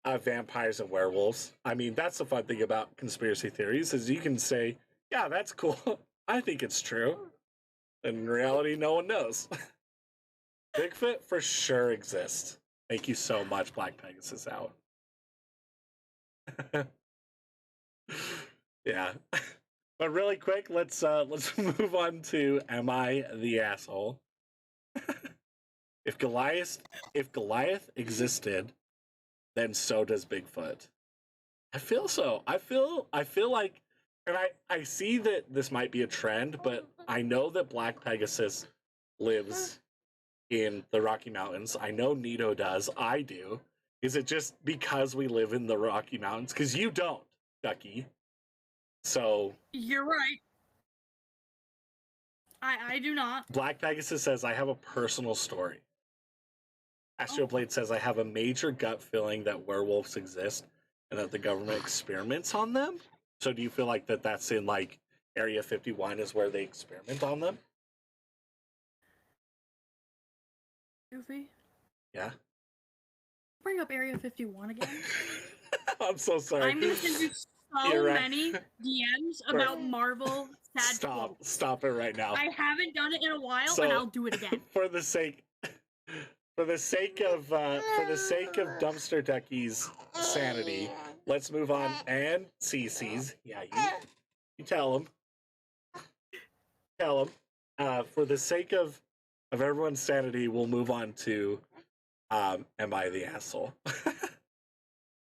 vampires and werewolves. I mean, that's the fun thing about conspiracy theories is you can say, yeah, that's cool. I think it's true. In reality, no one knows. Bigfoot for sure exists. Thank you so much, Black Pegasus out. Yeah. But really quick, let's move on to Am I the Asshole? If Goliath existed, then so does Bigfoot. I feel so. I feel like, and I see that this might be a trend, but I know that Black Pegasus lives in the Rocky Mountains. I know Nito does. I do. Is it just because we live in the Rocky Mountains? Because you don't, Ducky. So you're right. I do not. Black Pegasus says, I have a personal story. Astroblade says, I have a major gut feeling that werewolves exist and that the government experiments on them. So do you feel like that's in like Area 51 is where they experiment on them? Goofy? Yeah? Bring up Area 51 again? I'm so sorry. I'm gonna send you so many DMs about Marvel sad quotes. Stop it right now. I haven't done it in a while, and I'll do it again. For the sake of Dumpsterduckyy's sanity, let's move on. And Cece's, yeah, you tell him. For the sake of everyone's sanity, we'll move on to Am I the Asshole?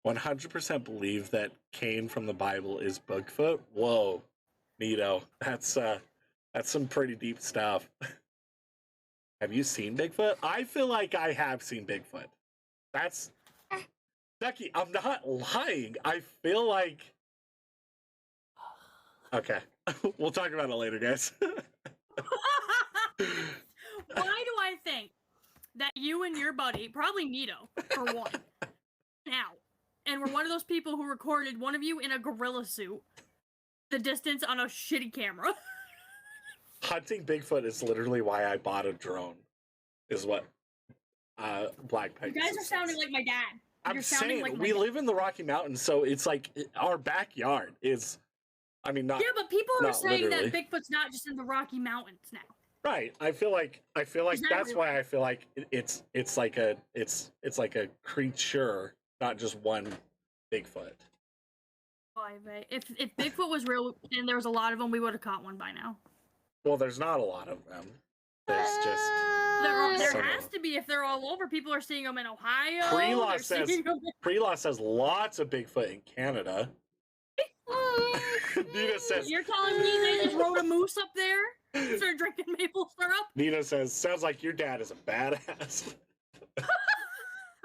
100% believe that Cain from the Bible is Bigfoot. Whoa, Nito, that's some pretty deep stuff. Have you seen Bigfoot? I feel like I have seen Bigfoot. That's Ducky. I'm not lying. I feel like. Okay, we'll talk about it later, guys. Why do I think that you and your buddy, probably Nito, for one, now, and we're one of those people who recorded one of you in a gorilla suit, the distance on a shitty camera? Hunting Bigfoot is literally why I bought a drone, is what Black Pegasus. You guys are sounding like my dad. I'm saying, like we live in the Rocky Mountains, so it's like our backyard is, I mean, not. Yeah, but people are saying literally. that Bigfoot's not just in the Rocky Mountains now. Right. I feel like that's why I feel like it's like a creature, not just one Bigfoot. If Bigfoot was real and there was a lot of them, we would have caught one by now. Well, there's not a lot of them. There's just there has to be if they're all over. People are seeing them in Ohio. Pre-law says lots of Bigfoot in Canada. Nita says you're telling me they just rode a moose up there? Start drinking maple syrup? Nita says, sounds like your dad is a badass.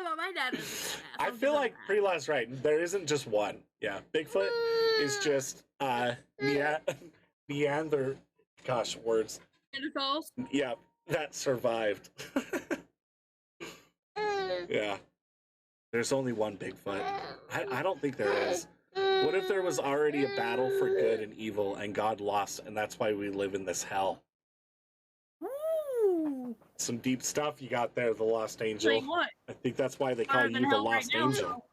Well, my dad is. I feel like Pre-Law's right. There isn't just one. Yeah, Bigfoot is just Neander. Gosh, words. Neanderthals. Yeah, that survived. Yeah, there's only one Bigfoot. I don't think there is. What if there was already a battle for good and evil, and God lost, and that's why we live in this hell? Ooh. Some deep stuff you got there, the Lost Angel. Like what? I think that's why they call you the Lost Angel.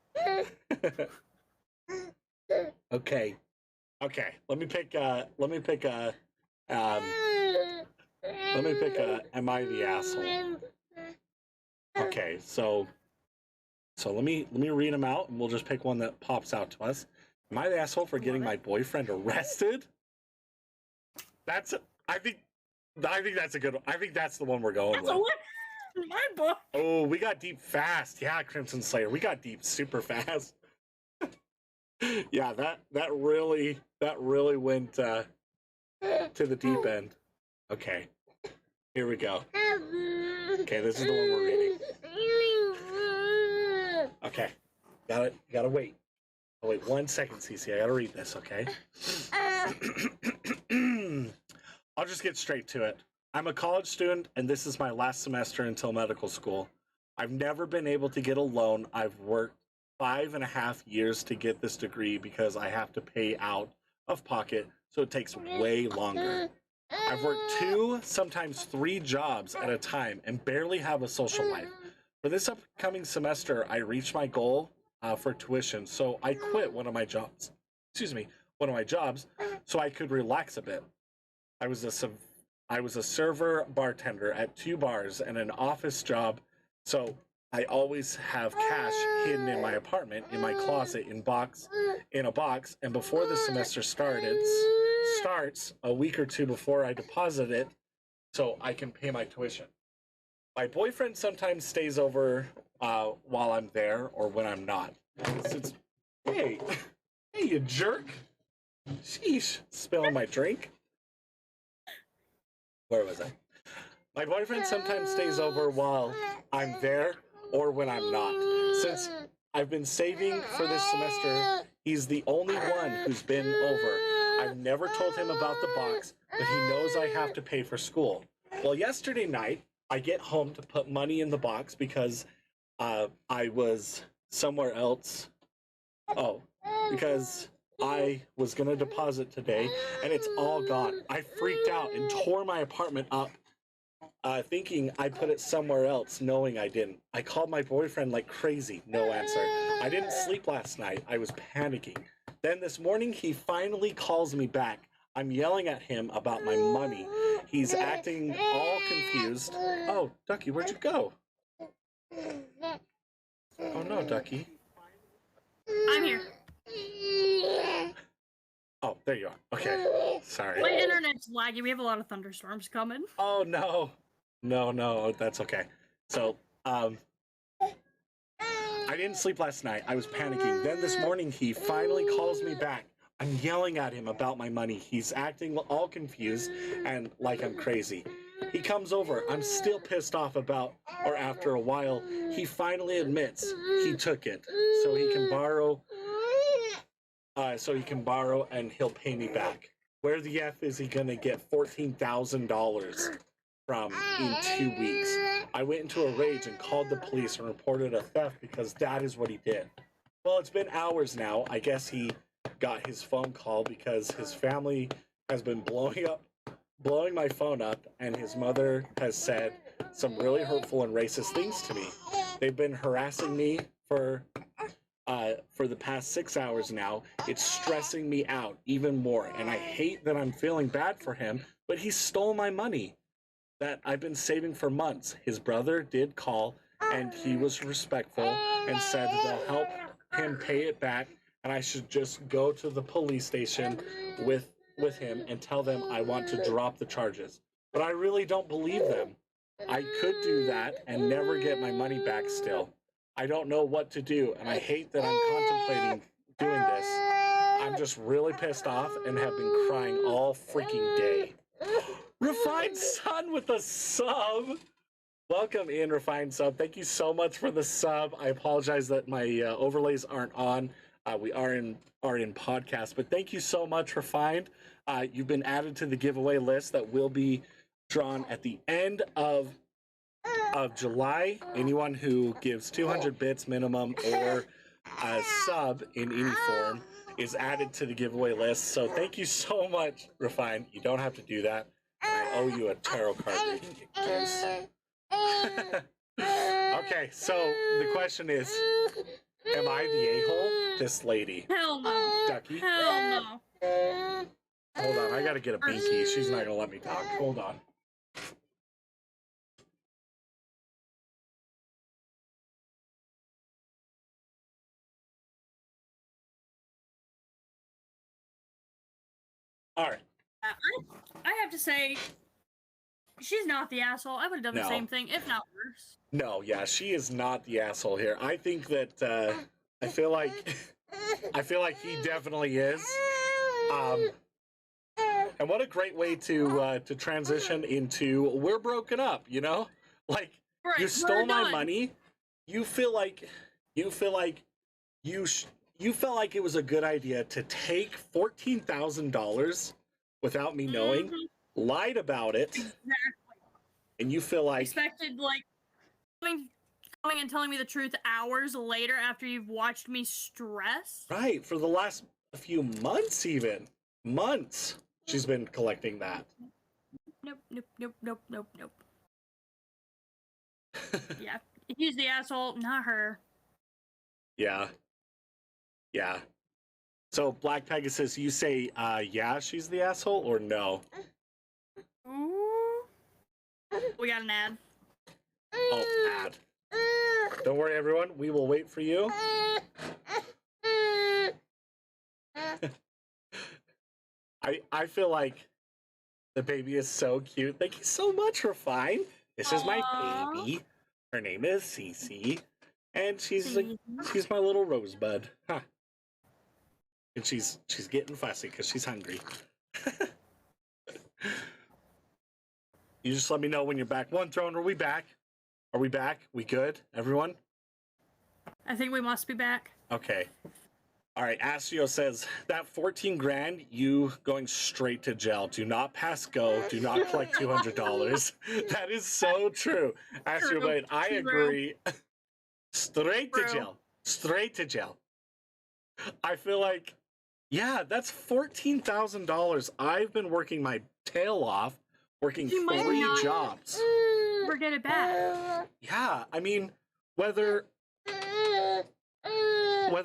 Okay. Okay. Let me pick a am I the asshole? Okay, so let me read them out, and we'll just pick one that pops out to us. Am I the asshole for getting my boyfriend arrested? I think that's a good one. I think that's the one we're going with. My boy. Oh, we got deep fast. Yeah, Crimson Slayer. We got deep super fast. Yeah, that really went to the deep end. Okay. Here we go. Okay, this is the one we're reading. Okay. Gotta wait. Oh, wait 1 second, Cece. I gotta read this, okay? I'll just get straight to it. I'm a college student, and this is my last semester until medical school. I've never been able to get a loan. I've worked 5.5 years to get this degree because I have to pay out of pocket, so it takes way longer. I've worked 2, sometimes 3 jobs at a time and barely have a social life. For this upcoming semester, I reached my goal for tuition, so I quit one of my jobs. One of my jobs, so I could relax a bit. I was a server bartender at 2 bars and an office job, so I always have cash hidden in my apartment, in my closet, in a box, and before the semester starts a week or 2 before I deposit it, so I can pay my tuition. My boyfriend sometimes stays over while I'm there or when I'm not. Hey, you jerk! Sheesh, spilling my drink. Where was I? My boyfriend sometimes stays over while I'm there or when I'm not. Since I've been saving for this semester, he's the only one who's been over. I've never told him about the box, but he knows I have to pay for school. Well, yesterday night, I get home to put money in the box because I was somewhere else. Oh, because I was going to deposit today, and it's all gone. I freaked out and tore my apartment up, thinking I put it somewhere else, knowing I didn't. I called my boyfriend like crazy. No answer. I didn't sleep last night. I was panicking. Then this morning, he finally calls me back. I'm yelling at him about my money. He's acting all confused. Oh, Ducky, where'd you go? Oh no, Ducky. I'm here. Oh, there you are. Okay, sorry. My internet's laggy. We have a lot of thunderstorms coming. Oh no. No, that's okay. So, I didn't sleep last night. I was panicking. Then this morning, he finally calls me back. I'm yelling at him about my money. He's acting all confused and like I'm crazy. He comes over. I'm still pissed off after a while, he finally admits he took it so he can borrow and he'll pay me back. Where the F is he gonna get $14,000 from in 2 weeks? I went into a rage and called the police and reported a theft because that is what he did. Well, it's been hours now. I guess he got his phone call because his family has been blowing my phone up, and his mother has said some really hurtful and racist things to me. They've been harassing me for the past 6 hours now. It's stressing me out even more, and I hate that I'm feeling bad for him, but he stole my money that I've been saving for months. His brother did call, and he was respectful and said that they'll help him pay it back, and I should just go to the police station with him and tell them I want to drop the charges. But I really don't believe them. I could do that and never get my money back still. I don't know what to do, and I hate that I'm contemplating doing this. I'm just really pissed off and have been crying all freaking day. Refined Sun with a sub! Welcome in, Refined Sub. Thank you so much for the sub. I apologize that my overlays aren't on. We are in podcast, but thank you so much, Refined. You've been added to the giveaway list that will be drawn at the end of July. Anyone who gives 200 bits minimum or a sub in any form is added to the giveaway list. So thank you so much, Refined. You don't have to do that. And I owe you a tarot card reading in case. Okay, so the question is, am I the a-hole? This lady. Hell no. Ducky? Hell no. Hold on, I gotta get a binky. She's not gonna let me talk. Hold on. All right. I have to say, she's not the asshole. I would have done the No. same thing, if not worse. No, yeah, she is not the asshole here. I think that I feel like he definitely is. And what a great way to transition into we're broken up, you know? Like Right, you stole my done. money. You feel like you felt like it was a good idea to take $14,000 without me knowing, lied about it, Exactly. and you feel like Expected, like, coming and telling me the truth hours later after you've watched me stress. right for the last few months, even months, she's been collecting that. Nope, nope, nope, nope, nope, nope. Yeah, he's the asshole, not her. Yeah. Yeah. So Black Pegasus, you say yeah, she's the asshole, or no? Ooh. We got an ad. Oh, ad. Don't worry, everyone. We will wait for you. I feel like the baby is so cute. Thank you so much, Refine. This is my Aw. baby. Her name is Cece, and she's Cece. my little rosebud. Huh. And she's getting fussy because she's hungry. You just let me know when you're back. One Throne, are we back? Are we back? We good? Everyone? I think we must be back. Okay. All right. Astrio says that 14 grand, you going straight to jail. Do not pass go. Do not collect $200. That is so true. Astrio Blade, I agree. Straight to True. jail. Straight to jail. I feel like, yeah, that's $14,000. I've been working my tail off, working You might 3 not- jobs. Forget it back. Yeah, I mean, whether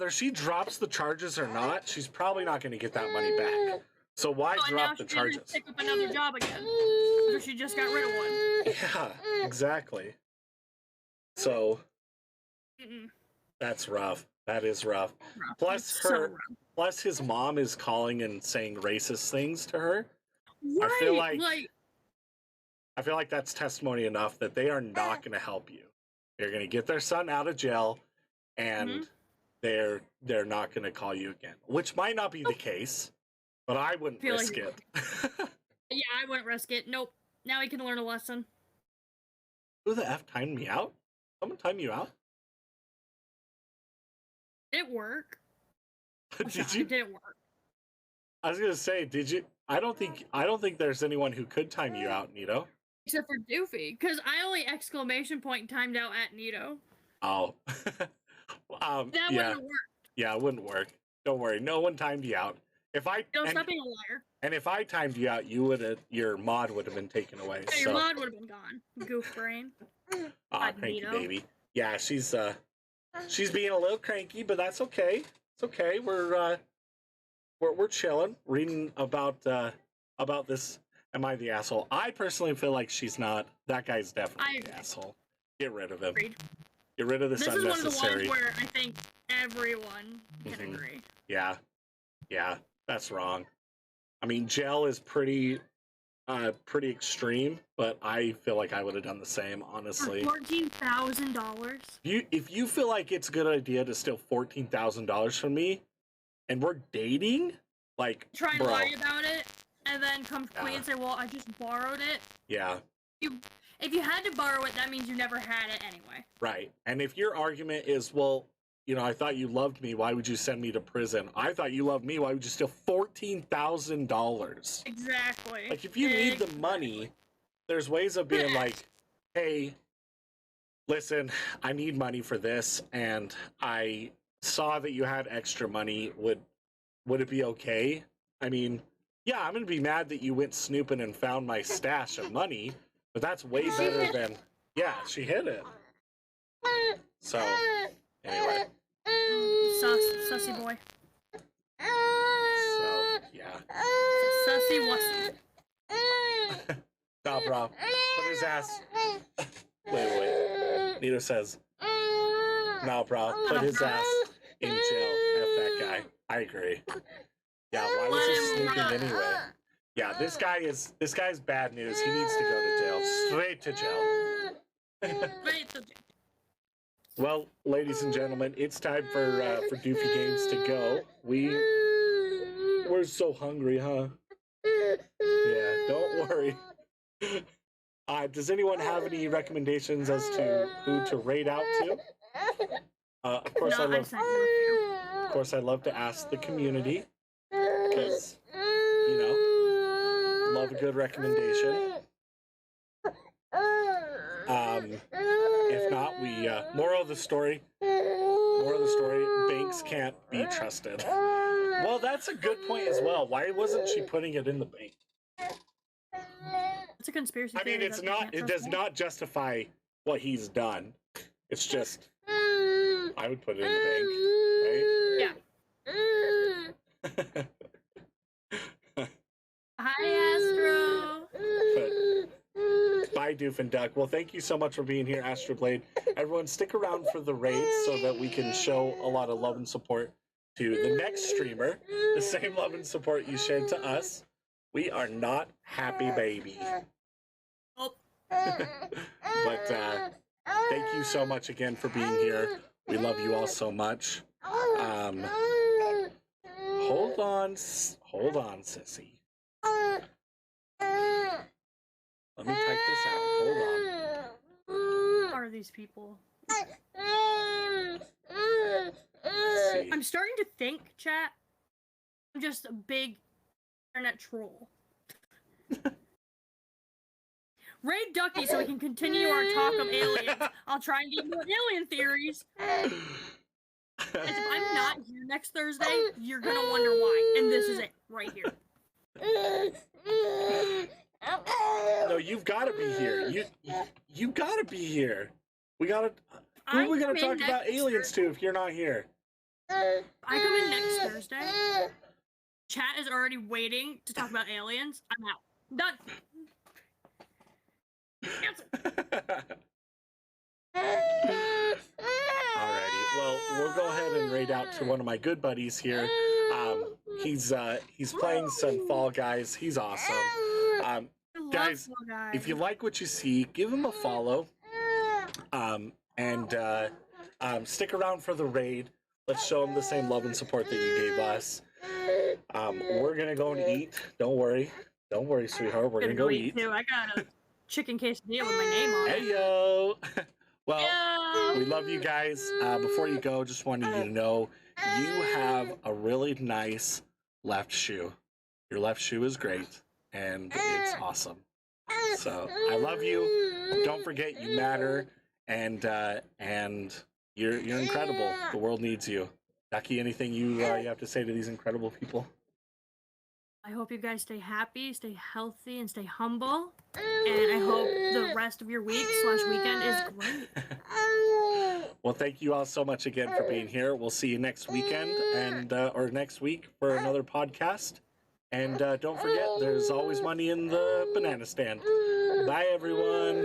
she drops the charges or not, she's probably not going to get that money back. So why Oh, and now drop the she's gonna charges? pick up another job again. After she just got rid of one. Yeah, exactly. So Mm-mm. that's rough. That is rough. Plus It's so her, rough. plus his mom is calling and saying racist things to her. Right, I feel like that's testimony enough that they are not going to help you. They're going to get their son out of jail, and they're not going to call you again, which might not be the case, but I wouldn't Feel risk like- it. Yeah, I wouldn't risk it. Nope. Now he can learn a lesson. Who the F timed me out? Someone timed you out? Did it work? Did you? It didn't work. I was gonna say, did you? I don't think there's anyone who could time you out, Nito. Except for Doofy, because I only exclamation point timed out at Nito. Oh, That yeah, wouldn't work. yeah, it wouldn't work. Don't worry, no one timed you out. If I Don't stop being a liar. and if I timed you out, your mod would have been taken away. Yeah, So, your mod would have been gone. Goof brain. cranky Nito. baby. Yeah, she's being a little cranky, but that's okay. It's okay. We're chilling, reading about this. Am I the asshole? I personally feel like she's not. That guy's definitely the asshole. Get rid of him. Agreed. Get rid of this This is one of the unnecessary. ones where I think everyone can Mhm. agree. Yeah, that's wrong. I mean, jail is pretty extreme, but I feel like I would have done the same, For honestly. $14,000? If you feel like it's a good idea to steal $14,000 from me, and we're dating, like, Try and bro, lie about it, and then come clean Yeah. and say, well, I just borrowed it. yeah, If you had to borrow it, that means you never had it anyway. Right. And if your argument is, well, you know, I thought you loved me, why would you send me to prison? I thought you loved me, why would you steal $14,000? Exactly. Like, if you need the money, there's ways of being like, hey, listen, I need money for this, and I saw that you had extra money. Would it be okay? I mean, yeah, I'm going to be mad that you went snooping and found my stash of money, but that's way better than... Yeah, she hit it. So, anyway. Sussy boy. So, yeah. Sussy wussy. Nah, bro. Put his ass... Wait. Nito says, nah, bro. Put his ass in jail. F that guy. I agree. Yeah, why was he snooping anyway? Yeah, this guy's bad news. He needs to go to jail. Straight to jail. Straight to jail. Well, ladies and gentlemen, it's time for Doofiegames to go. We're so hungry, huh? Yeah, don't worry. Does anyone have any recommendations as to who to raid out to? Of course, No, of course, I love to ask the community because, you know, love a good recommendation. If not, we moral of the story, banks can't be trusted. Well, that's a good point as well. Why wasn't she putting it in the bank? It's a conspiracy I mean, theory it's not. It does not justify what he's done. It's just, I would put it in the Yeah. bank, right? Hi, Astro. Bye, Doof and Duck. Well, thank you so much for being here, Astroblade. Everyone, stick around for the raid so that we can show a lot of love and support to the next streamer. The same love and support you shared to us. We are not happy, baby. Oh. But thank you so much again for being here. We love you all so much. Hold on, sissy. Let me type this out. Hold on. Who are these people? See. I'm starting to think, chat, I'm just a big internet troll. Raid Ducky so we can continue our talk of aliens. I'll try and get more alien theories. As if I'm not here next Thursday, you're gonna wonder why. And this is it, right here. No, you've got to be here. You got to be here. We got to... Who are we going to talk about aliens to if you're not here? I come in next Thursday. Chat is already waiting to talk about aliens. I'm out. Done. Alrighty. Well, we'll go ahead and raid out to one of my good buddies here. He's playing some Fall Guys. He's awesome. Guys, if you like what you see, give him a follow. And stick around for the raid. Let's show him the same love and support that you gave us. We're gonna go and eat. Don't worry, sweetheart. We're gonna go eat. Too. I got a chicken quesadilla with my name on it. Hey yo. Well, we love you guys. Before you go, just wanted you to know you have a really nice left shoe. Your left shoe is great, and it's awesome. So I love you. Don't forget, you matter, and you're incredible. The world needs you. Ducky, anything you have to say to these incredible people? I hope you guys stay happy, stay healthy, and stay humble. And I hope the rest of your week/weekend is great. Well, thank you all so much again for being here. We'll see you next weekend or next week for another podcast. And don't forget, there's always money in the banana stand. Bye, everyone.